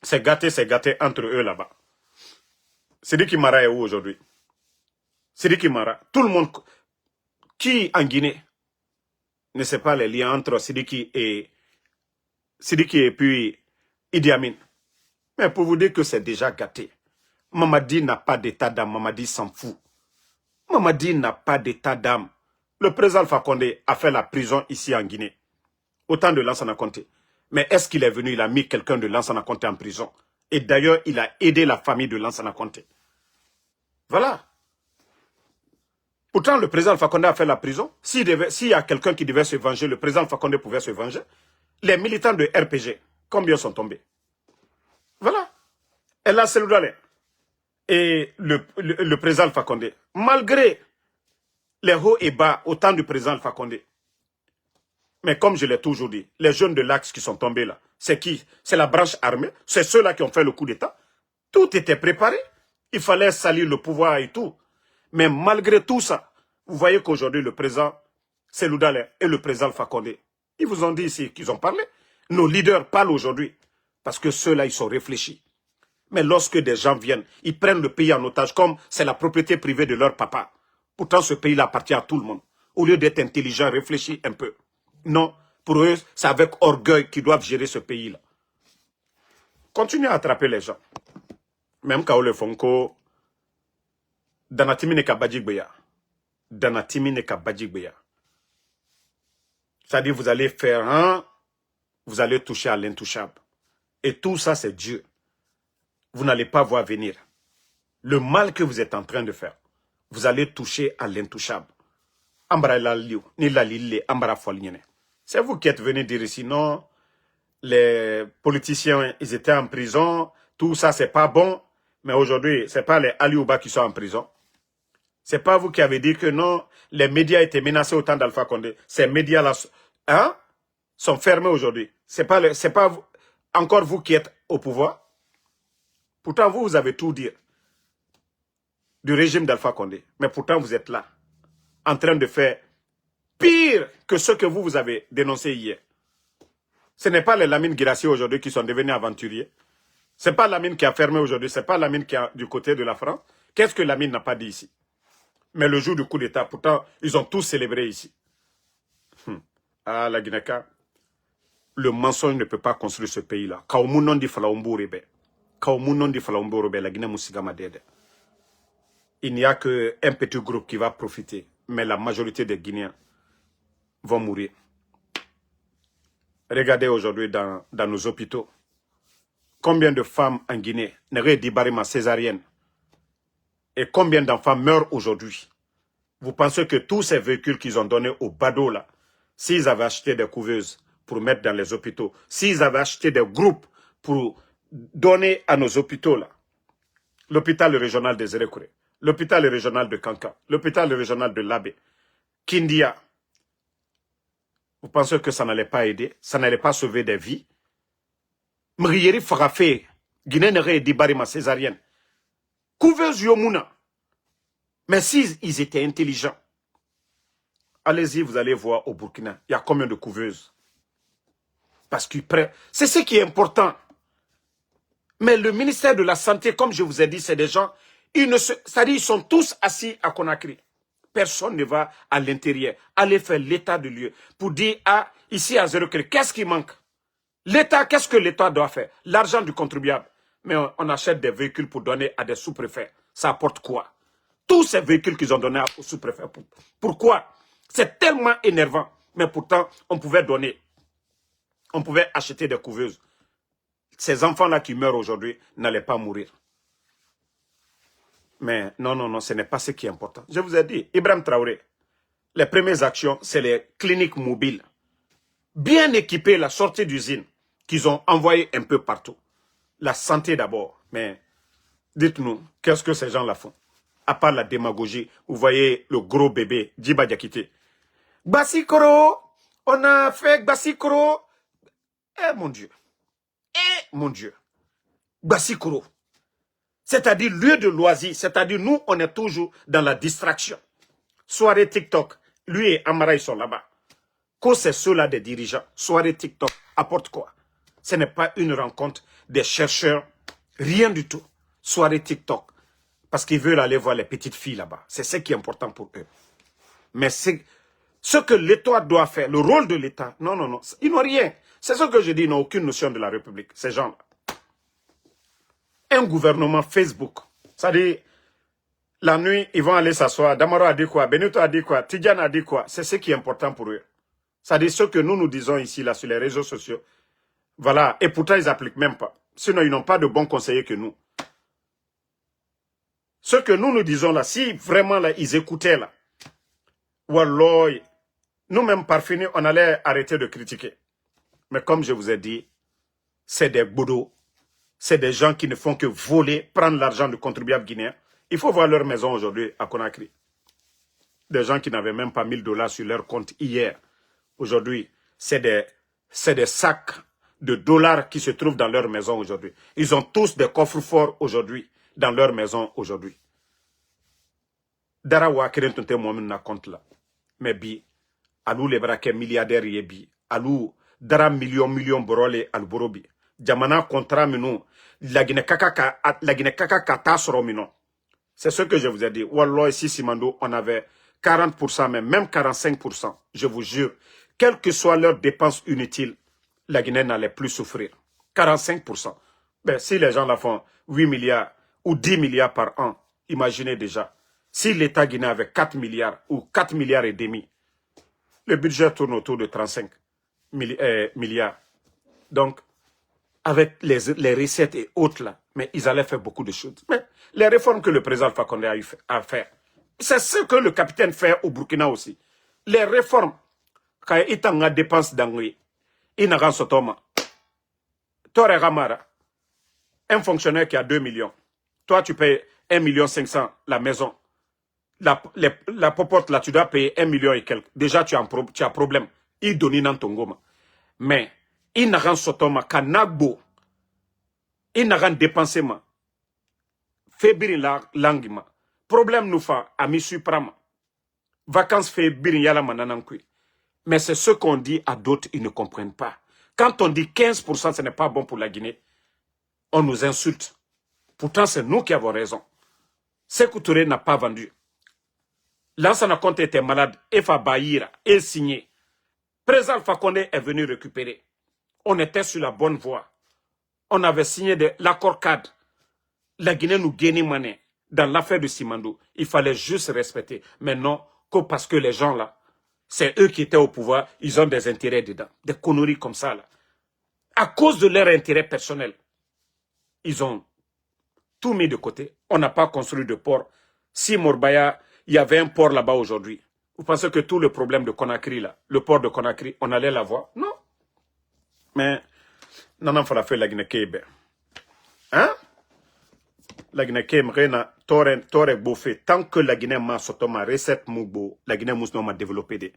C'est gâté entre eux là-bas. Sidiki Mara est où aujourd'hui? Sidiki Mara. Tout le monde. Qui en Guinée ne sait pas les liens entre Sidiki et puis Idi Amin? Mais pour vous dire que c'est déjà gâté. Mamadi n'a pas d'état d'âme. Mamadi s'en fout. Mamadi n'a pas d'état d'âme. Le président Alpha Condé a fait la prison ici en Guinée. Autant de Lansana Conté. Mais est-ce qu'il est venu, il a mis quelqu'un de Lansana Conté en prison? Et d'ailleurs, il a aidé la famille de Lansana Conté. Voilà. Pourtant, le président Alpha Condé a fait la prison. S'il y a quelqu'un qui devait se venger, le président Alpha Condé pouvait se venger. Les militants de RPG, combien sont tombés? Voilà. Et là, c'est le et le président Alpha Condé, malgré les hauts et bas au temps du président Alpha Condé. Mais comme je l'ai toujours dit, les jeunes de l'Axe qui sont tombés là, c'est qui? C'est la branche armée, c'est ceux-là qui ont fait le coup d'État. Tout était préparé. Il fallait salir le pouvoir et tout. Mais malgré tout ça, vous voyez qu'aujourd'hui, le président Cellou Dalein et le président Alpha Condé, ils vous ont dit ici qu'ils ont parlé. Nos leaders parlent aujourd'hui parce que ceux-là, ils sont réfléchis. Mais lorsque des gens viennent, ils prennent le pays en otage comme c'est la propriété privée de leur papa. Pourtant, ce pays-là appartient à tout le monde. Au lieu d'être intelligent, réfléchis un peu. Non, pour eux, c'est avec orgueil qu'ils doivent gérer ce pays-là. Continuez à attraper les gens. Même quand le Fonko, Danatimi ne kabadjigbeya. Danatimi ne kabadjigbeya. C'est-à-dire, vous allez faire un, vous allez toucher à l'intouchable. Et tout ça, c'est Dieu. Vous n'allez pas voir venir. Le mal que vous êtes en train de faire, vous allez toucher à l'intouchable. C'est vous qui êtes venu dire ici, non, les politiciens, ils étaient en prison, tout ça, c'est pas bon. Mais aujourd'hui, c'est pas les Aliouba qui sont en prison. C'est pas vous qui avez dit que non, les médias étaient menacés au temps d'Alpha Condé. Ces médias-là sont fermés aujourd'hui. C'est pas vous, encore vous qui êtes au pouvoir. Pourtant, vous avez tout dit du régime d'Alpha Condé. Mais pourtant, vous êtes là, en train de faire pire que ce que vous avez dénoncé hier. Ce n'est pas les Lamine Guirassy aujourd'hui qui sont devenus aventuriers. Ce n'est pas Lamine qui a fermé aujourd'hui. Ce n'est pas Lamine qui est du côté de la France. Qu'est-ce que Lamine n'a pas dit ici? Mais le jour du coup d'État, pourtant, ils ont tous célébré ici. Ah, la Guinée-Ka, le mensonge ne peut pas construire ce pays-là. Il n'y a qu'un petit groupe qui va profiter. Mais la majorité des Guinéens vont mourir. Regardez aujourd'hui dans nos hôpitaux. Combien de femmes en Guinée n'auraient dit barima césarienne? Et combien d'enfants meurent aujourd'hui? Vous pensez que tous ces véhicules qu'ils ont donnés aux badauds là, s'ils avaient acheté des couveuses pour mettre dans les hôpitaux, s'ils avaient acheté des groupes pour donner à nos hôpitaux là, l'hôpital régional de Zérékouré, l'hôpital régional de Kanka, l'hôpital régional de Labé, Kindia, vous pensez que ça n'allait pas aider, ça n'allait pas sauver des vies? Mrieri Farafé, Guinée n'aurait dit barima césarienne. Couveuse Yomuna. Mais s'ils étaient intelligents, allez-y, vous allez voir au Burkina, il y a combien de couveuses? Parce qu'ils prennent. C'est ce qui est important. Mais le ministère de la Santé, comme je vous ai dit, c'est des gens, c'est-à-dire ils sont tous assis à Conakry. personne ne va à l'intérieur aller faire l'état de lieu pour dire, ah, ici à 0, qu'est-ce qui manque? L'État, qu'est-ce que l'État doit faire? L'argent du contribuable. Mais on achète des véhicules pour donner à des sous-préfets. Ça apporte quoi? Tous ces véhicules qu'ils ont donnés aux sous-préfets. Pourquoi? C'est tellement énervant. Mais pourtant, on pouvait donner. On pouvait acheter des couveuses. Ces enfants-là qui meurent aujourd'hui n'allaient pas mourir. Mais non, ce n'est pas ce qui est important. Je vous ai dit, Ibrahim Traoré, les premières actions, c'est les cliniques mobiles. Bien équipées, la sortie d'usine, qu'ils ont envoyées un peu partout. La santé d'abord. Mais dites-nous, qu'est-ce que ces gens-là font? À part la démagogie, vous voyez le gros bébé, Djiba Diakité. Bassikoro, on a fait Bassikoro. Eh mon Dieu. Eh mon Dieu. Bassikoro. C'est-à-dire lieu de loisir. C'est-à-dire nous, on est toujours dans la distraction. Soirée TikTok. Lui et Amara, ils sont là-bas. Quand c'est ceux-là des dirigeants, soirée TikTok, apporte quoi? Ce n'est pas une rencontre des chercheurs, rien du tout. Soirée TikTok. Parce qu'ils veulent aller voir les petites filles là-bas. C'est ce qui est important pour eux. Mais c'est ce que l'État doit faire, le rôle de l'État. Non. Ils n'ont rien. C'est ce que je dis, ils n'ont aucune notion de la République, ces gens-là. Un gouvernement Facebook. C'est-à-dire, la nuit, ils vont aller s'asseoir. Damaro a dit quoi? Benito a dit quoi? Tidjane a dit quoi? C'est ce qui est important pour eux. C'est-à-dire, ce que nous disons ici, là, sur les réseaux sociaux. Voilà. Et pourtant, ils n'appliquent même pas. Sinon, ils n'ont pas de bons conseillers que nous. Ce que nous disons là, si vraiment là, ils écoutaient là, wallah, nous-mêmes par fini, on allait arrêter de critiquer. Mais comme je vous ai dit, c'est des boudots, c'est des gens qui ne font que voler, prendre l'argent du contribuable guinéen. Il faut voir leur maison aujourd'hui à Conakry. Des gens qui n'avaient même pas 1000 $ sur leur compte hier. Aujourd'hui, c'est des sacs de dollars qui se trouvent dans leur maison aujourd'hui. Ils ont tous des coffres forts aujourd'hui, dans leur maison aujourd'hui. Dara wa keren tonte momin na compte là. Mais bi, alou le braquet milliardaire yebi, alou dara million borole al borobi. Jamana contrat minu, la Guinée kaka kata soro mino. C'est ce que je vous ai dit. Wallah, ici, Simando, on avait 40%, même 45%. Je vous jure, quelles que soient leurs dépenses inutiles, la Guinée n'allait plus souffrir. 45%. Ben, si les gens la font 8 milliards ou 10 milliards par an, imaginez déjà. Si l'État guinéen avait 4 milliards ou 4 milliards et demi, le budget tourne autour de 35 milliards. Donc, avec les recettes et autres là, mais ils allaient faire beaucoup de choses. Mais les réformes que le président Alpha Condé a eu à faire, c'est ce que le capitaine fait au Burkina aussi. Les réformes, quand il y a dépenses d'angui, il n'a pas sotoma. Toi, Ramara, un fonctionnaire qui a 2 millions, toi tu payes 1,5 million la maison. La popote là, tu dois payer 1 million et quelques. Déjà, tu as problème. Il donne dans ton goma. Mais, il n'a pas sotoma, kanagbo. Il n'a pas dépensé ma. Fébrile la langue ma. Problème nous fait à Missu Prama. Vacances fébrile yala mananankui. Mais c'est ce qu'on dit à d'autres, ils ne comprennent pas. Quand on dit 15%, ce n'est pas bon pour la Guinée, on nous insulte. Pourtant, c'est nous qui avons raison. Sékou Touré n'a pas vendu. Lansana Conté était malade, Efa Bahira est signé. Président Alpha Condé est venu récupérer. On était sur la bonne voie. On avait signé l'accord cadre. La Guinée nous gagnait monnaie. Dans l'affaire de Simandou, il fallait juste respecter. Mais non, que parce que les gens là, c'est eux qui étaient au pouvoir, ils ont des intérêts dedans. Des conneries comme ça là. À cause de leur intérêt personnel, ils ont tout mis de côté. On n'a pas construit de port. Si Morbaya, il y avait un port là-bas aujourd'hui, vous pensez que tout le problème de Conakry là, le port de Conakry, on allait l'avoir? Non. Mais, non, il faut la faire la Guinée-Kébe. Hein? La Guinée-Kébe, Tore Bouffé, tant que la Guinée m'a sorti ma recette Mougbo, la Guinée m'a développé.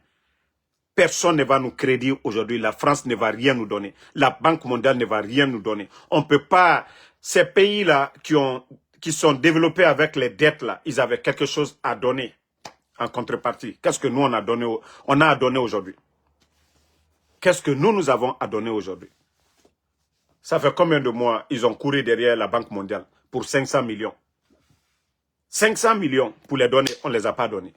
Personne ne va nous créditer aujourd'hui. La France ne va rien nous donner. La Banque mondiale ne va rien nous donner. On ne peut pas. Ces pays-là qui sont développés avec les dettes là, ils avaient quelque chose à donner en contrepartie. Qu'est-ce que nous on a à donner aujourd'hui? Qu'est-ce que nous avons à donner aujourd'hui? Ça fait combien de mois ils ont couru derrière la Banque mondiale pour 500 millions? 500 millions pour les donner, on ne les a pas donnés.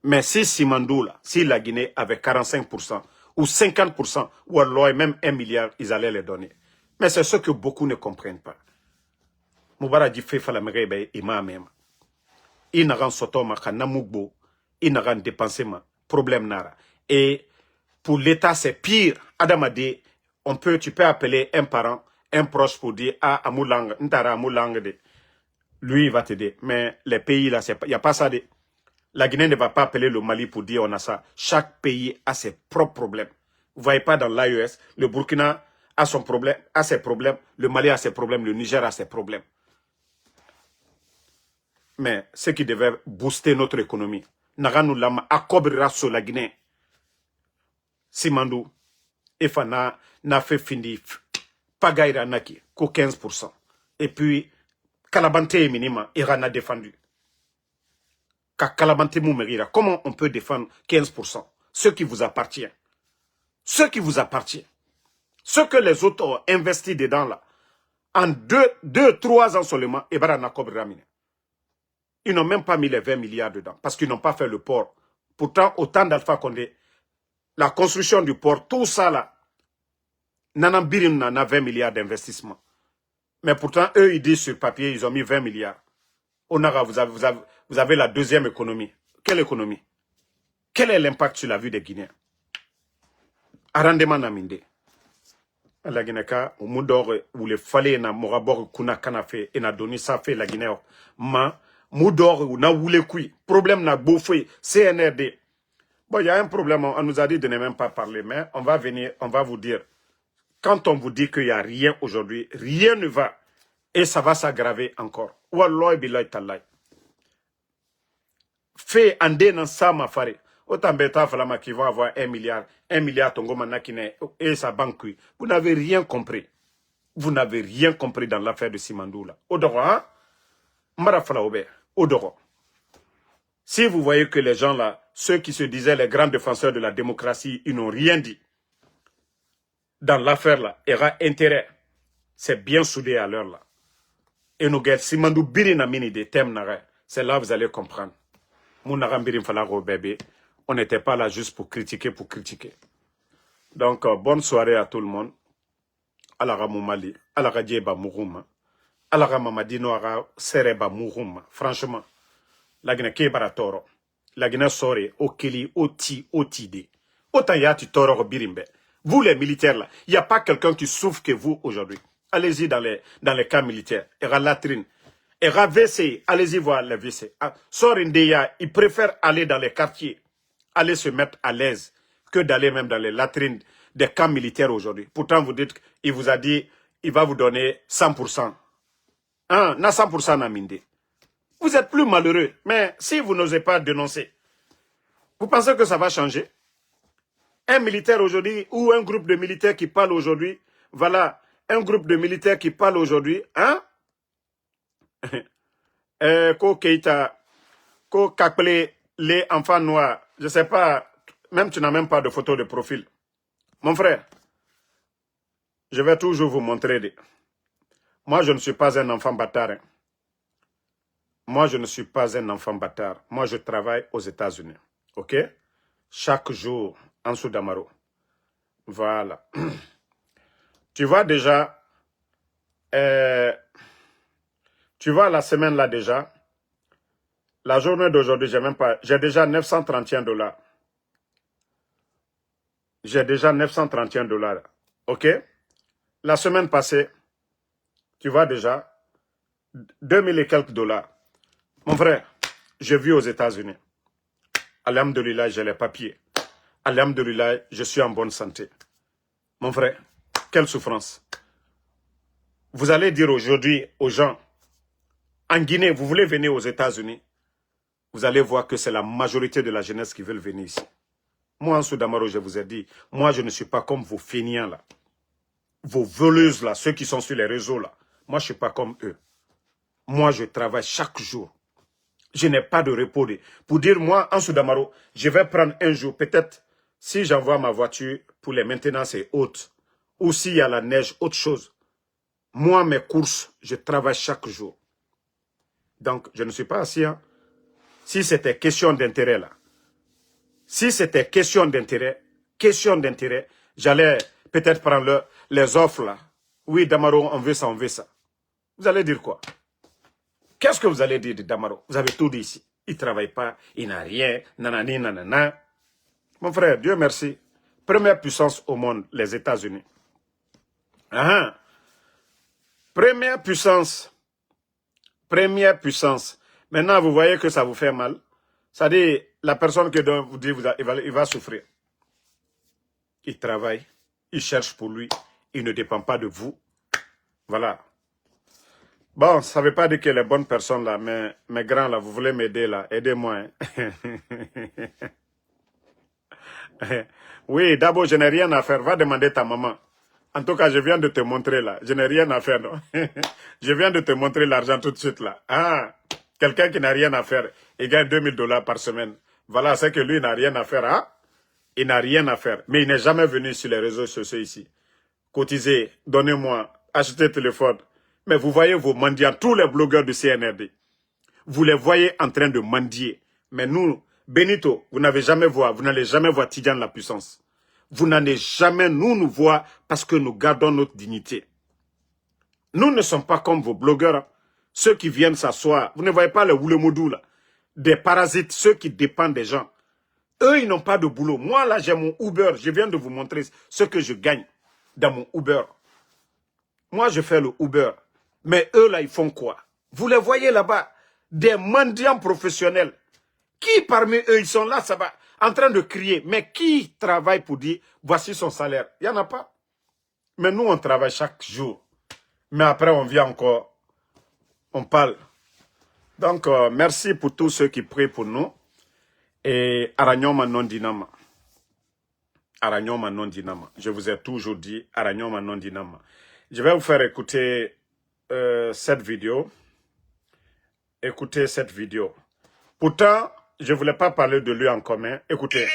Mais si Simandou, là, si la Guinée avait 45% ou 50%, ou alors même 1 milliard, ils allaient les donner. Mais c'est ce que beaucoup ne comprennent pas. Moubarak dit fait la méré imam même. Il n'a rien sotoma kanamugbo, il n'a rien dépensé ma problème nara. Et pour l'État c'est pire. Adam a dit, tu peux appeler un parent, un proche pour dire ah amoulang, ntara amoulang de. Lui il va t'aider. Mais les pays là, il n'y a pas ça de. La Guinée ne va pas appeler le Mali pour dire on a ça. Chaque pays a ses propres problèmes. Vous ne voyez pas dans l'AES, le Burkina a son problème, a ses problèmes, le Mali a ses problèmes, le Niger a ses problèmes. Mais ce qui devait booster notre économie, Naganou Lama accobera sur la Guinée. Simandou, Efana, n'a fait fini, Pagaïra Naki, qu'au 15%. Et puis, Kalabante et Minima, Iran a défendu. Comment on peut défendre 15%? Ce qui vous appartient. Ce qui vous appartient. Ce que les autres ont investi dedans là. En 2-3 ans seulement, ils n'ont même pas mis les 20 milliards dedans. Parce qu'ils n'ont pas fait le port. Pourtant, au temps d'Alpha Condé, la construction du port, tout ça là, Nanambirim en a 20 milliards d'investissement. Mais pourtant, eux, ils disent sur papier, ils ont mis 20 milliards. Onara, vous avez la deuxième économie. Quelle économie? Quel est l'impact sur la vie des Guinéens? Arrendement Naminde. La Guinée, au Moudor, où les fallait na Morabor Kuna Kanafe, et na donné ça fait la Guinée. Ma, Moudor, où na voulé kui. Problème na bouffé, CNRD. Bon, il y a un problème, on nous a dit de ne même pas parler, mais on va venir, on va vous dire. Quand on vous dit qu'il n'y a rien aujourd'hui, rien ne va. Et ça va s'aggraver encore. Wallah billahi tallah. Fait en dénant ça ma fare. Autant bêta falama qui va avoir 1 milliard. 1 milliard tongo manakine et sa banque. Vous n'avez rien compris. Vous n'avez rien compris dans l'affaire de Simandou là. Odoro, hein? Marafala Ober. Odoro. Si vous voyez que les gens là, ceux qui se disaient les grands défenseurs de la démocratie, ils n'ont rien dit. Dans l'affaire là, il y aura intérêt. C'est bien soudé à l'heure là. Et nous guettes, si Mandou Birina mini des thèmes, c'est là que vous allez comprendre. On n'était pas là juste pour critiquer. Donc, bonne soirée à tout le monde. Alara Moumali, Alara Djeba Mourouma, Alara Mamadino Ara Sereba Mourouma. Franchement, la Guinée Kebara Toro, la Guinée Sore, Okeli, Oti, Otide. Autant yati Toro Birimbe. Vous les militaires là, il n'y a pas quelqu'un qui souffre que vous aujourd'hui. Allez-y dans les camps militaires. Era latrine. Era WC. Allez-y voir les WC. Sorindeya, ils préfèrent aller dans les quartiers. Aller se mettre à l'aise. Que d'aller même dans les latrines des camps militaires aujourd'hui. Pourtant, vous dites qu'il vous a dit, il va vous donner 100%. Hein? Na 100% na minde. Vous êtes plus malheureux. Mais si vous n'osez pas dénoncer, vous pensez que ça va changer? Un militaire aujourd'hui, ou un groupe de militaires qui parle aujourd'hui, voilà. Un groupe de militaires qui parle aujourd'hui, hein? Ko Keita, Ko Kakple, les enfants noirs, je sais pas, même tu n'as même pas de photo de profil. Mon frère, je vais toujours vous montrer. Moi, je ne suis pas un enfant bâtard. Hein. Moi, je ne suis pas un enfant bâtard. Moi, je travaille aux États-Unis. OK? Chaque jour, en Soudamaro. Voilà. Tu vois déjà, tu vois la semaine là déjà, la journée d'aujourd'hui, j'ai déjà 931 $. J'ai déjà 931 $. OK? La semaine passée, tu vois déjà, 2000 et quelques $. Mon frère, je vis aux États-Unis. Alhamdulillah, j'ai les papiers. Alhamdulillah, je suis en bonne santé. Mon frère, quelle souffrance. Vous allez dire aujourd'hui aux gens, en Guinée, vous voulez venir aux États-Unis, vous allez voir que c'est la majorité de la jeunesse qui veut venir ici. Moi, en Soudamaro, je vous ai dit, moi, je ne suis pas comme vos fainéants là. Vos voleuses là, ceux qui sont sur les réseaux là. Moi, je ne suis pas comme eux. Moi, je travaille chaque jour. Je n'ai pas de repos. Pour dire, moi, en Soudamaro, je vais prendre un jour, peut-être, si j'envoie ma voiture pour les maintenances et autres, ou s'il y a la neige, autre chose. Moi, mes courses, je travaille chaque jour. Donc, je ne suis pas assis. Hein. Si c'était question d'intérêt là, Si c'était question d'intérêt, j'allais peut-être prendre les offres là. Oui, Damaro, on veut ça, on veut ça. Vous allez dire quoi? Qu'est-ce que vous allez dire de Damaro? Vous avez tout dit ici. Il ne travaille pas, il n'a rien, nanani, nanana. Mon frère, Dieu merci. Première puissance au monde, les États-Unis. Première puissance. Première puissance. Maintenant, vous voyez que ça vous fait mal. C'est-à-dire, la personne que vous dit, il va souffrir. Il travaille, il cherche pour lui, il ne dépend pas de vous. Voilà. Bon, ça ne veut pas dire que les bonnes personnes là, mais mes grands là, vous voulez m'aider là, aidez-moi. Hein. Oui, d'abord, je n'ai rien à faire, va demander ta maman. En tout cas, je viens de te montrer là, je n'ai rien à faire, non? Je viens de te montrer l'argent tout de suite là. Ah, quelqu'un qui n'a rien à faire, il gagne $2000 par semaine. Voilà, c'est que lui, il n'a rien à faire, hein? Il n'a rien à faire, mais il n'est jamais venu sur les réseaux sociaux ici. Cotisez, donnez-moi, achetez téléphone. Mais vous voyez vos mendiants, tous les blogueurs du CNRD, vous les voyez en train de mendier. Mais nous, Benito, vous n'allez jamais voir Tidjane la puissance. Vous n'allez jamais nous voir parce que nous gardons notre dignité. Nous ne sommes pas comme vos blogueurs, hein. Ceux qui viennent s'asseoir. Vous ne voyez pas les Woulemoudou là. Des parasites, ceux qui dépendent des gens. Eux, ils n'ont pas de boulot. Moi, là, j'ai mon Uber. Je viens de vous montrer ce que je gagne dans mon Uber. Moi, je fais le Uber. Mais eux, là, ils font quoi? Vous les voyez là-bas, des mendiants professionnels. Qui parmi eux, ils sont là, ça va, en train de crier. Mais qui travaille pour dire, voici son salaire? Il n'y en a pas. Mais nous, on travaille chaque jour. Mais après, on vient encore, on parle. Donc, merci pour tous ceux qui prient pour nous. Et Aranyoma non dinama. Aranyoma non dinama. Je vous ai toujours dit, Aranyoma non dinama. Je vais vous faire écouter cette vidéo. Écoutez cette vidéo. Pourtant, je ne voulais pas parler de lui en commun. Écoutez.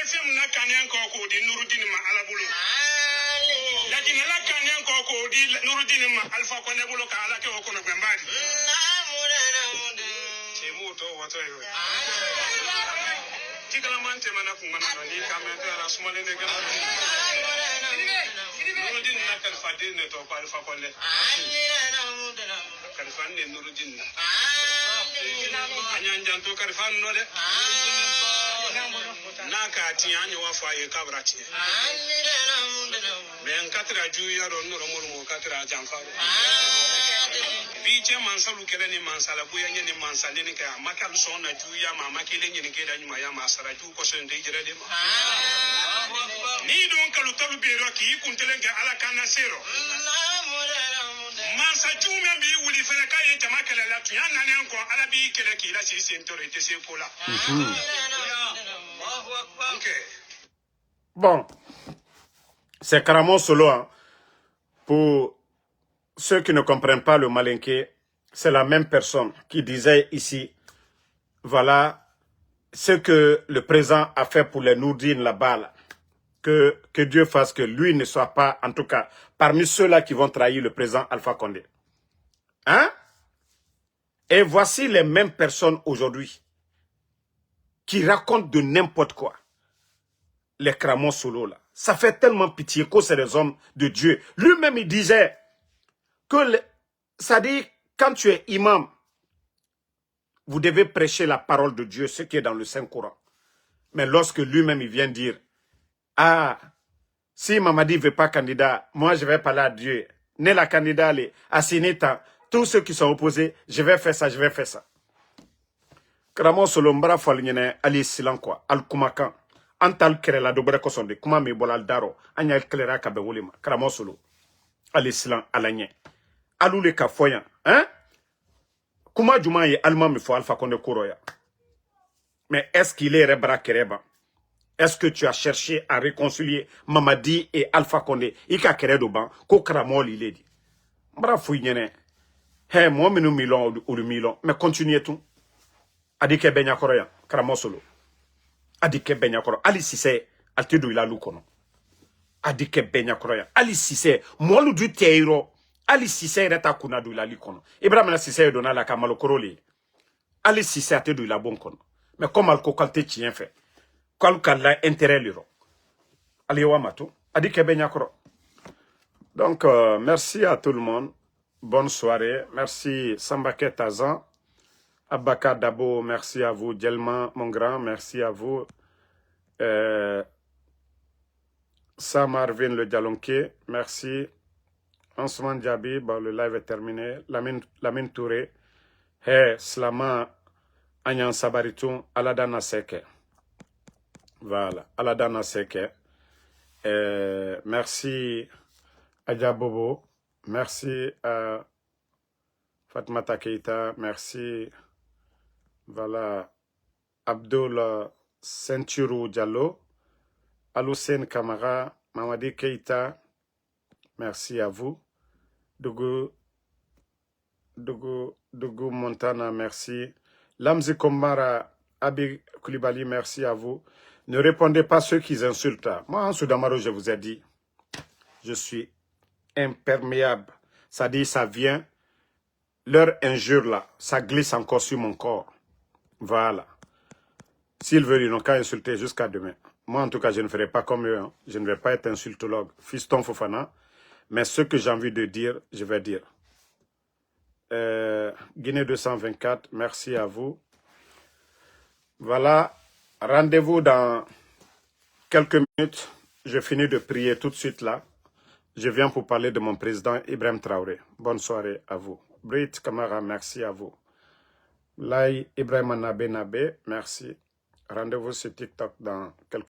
Bon, c'est Karamo Solo. Hein. Pour ceux qui ne comprennent pas le malinqué, c'est la même personne qui disait ici, voilà ce que le président a fait pour les Nourdines là-bas. Là. Que Dieu fasse que lui ne soit pas, en tout cas, parmi ceux-là qui vont trahir le président Alpha Condé. Hein? Et voici les mêmes personnes aujourd'hui qui racontent de n'importe quoi. Les Karamo Solo là. Ça fait tellement pitié que c'est les hommes de Dieu. Lui-même, il disait que, ça dit, quand tu es imam, vous devez prêcher la parole de Dieu, ce qui est dans le Saint-Coran. Mais lorsque lui-même, il vient dire, ah, si Mamadi ne veut pas candidat, moi, je vais parler à Dieu. Né la candidat, à Sinita, tous ceux qui sont opposés, je vais faire ça, je vais faire ça. Karamo Solo, mbara faligne ali silan quoi, al kumakan. Antal kere la dobre kosonde kuma me bolal daro anya klera ka be wolima Karamo Solo ali silan alanye alule ka foyan hein kuma juma ye alma me fo Alpha Condé koroya. Mais est-ce qu'il est rebra kereba? Est-ce que tu as cherché à réconcilier Mamadi et Alpha Condé ika kere do ban ko Karamo li ledi mbra fo nyene he mo minu milon ou milon mais continuez tout adike benya koroya Karamo Solo adike benya koro ali sise altedo ila lukono adike benya koro ya ali sise molu du teiro ali sise reta kuna du ila likono ibrahim na sise do na la kamalo koroli ali sise atedo ila bon kono mais comme al kokalte tien fait Kalkala intérêt liro. Aliwa matu. Adi kebe nyakro. Donc, merci à tout le monde. Bonne soirée. Merci Sambake Tazan. Abaka Dabo, merci à vous. Djelman, mon grand, merci à vous. Sam Arvin le Dialonké, merci. Ansuman Djabi, bon, le live est terminé. Lamine Touré. Hey, Slama Anyan Sabaritoun, Aladana Seke. Voilà, Aladana Seke. Merci Adja Bobo. Merci à Fatmata Keita. Merci. Voilà. Abdul Senturu Diallo. Aloussen Kamara. Mamadi Keita. Merci à vous. Dougou Montana, merci. Lamzi Komara, Abi Koulibaly, merci à vous. Ne répondez pas à ceux qui insultent. Moi, en Soudamaro, je vous ai dit, je suis imperméable. Ça dit, ça vient, leur injure là, ça glisse encore sur mon corps. Voilà. S'ils veulent, ils n'ont qu'à insulter jusqu'à demain. Moi, en tout cas, je ne ferai pas comme eux. Hein. Je ne vais pas être insultologue. Fiston Fofana. Mais ce que j'ai envie de dire, je vais dire. Guinée 224, merci à vous. Voilà, rendez-vous dans quelques minutes. Je finis de prier tout de suite là. Je viens pour parler de mon président Ibrahim Traoré. Bonne soirée à vous. Brit Kamara, merci à vous. Lai Ibrahim Nabe, merci. Rendez-vous sur TikTok dans quelques minutes.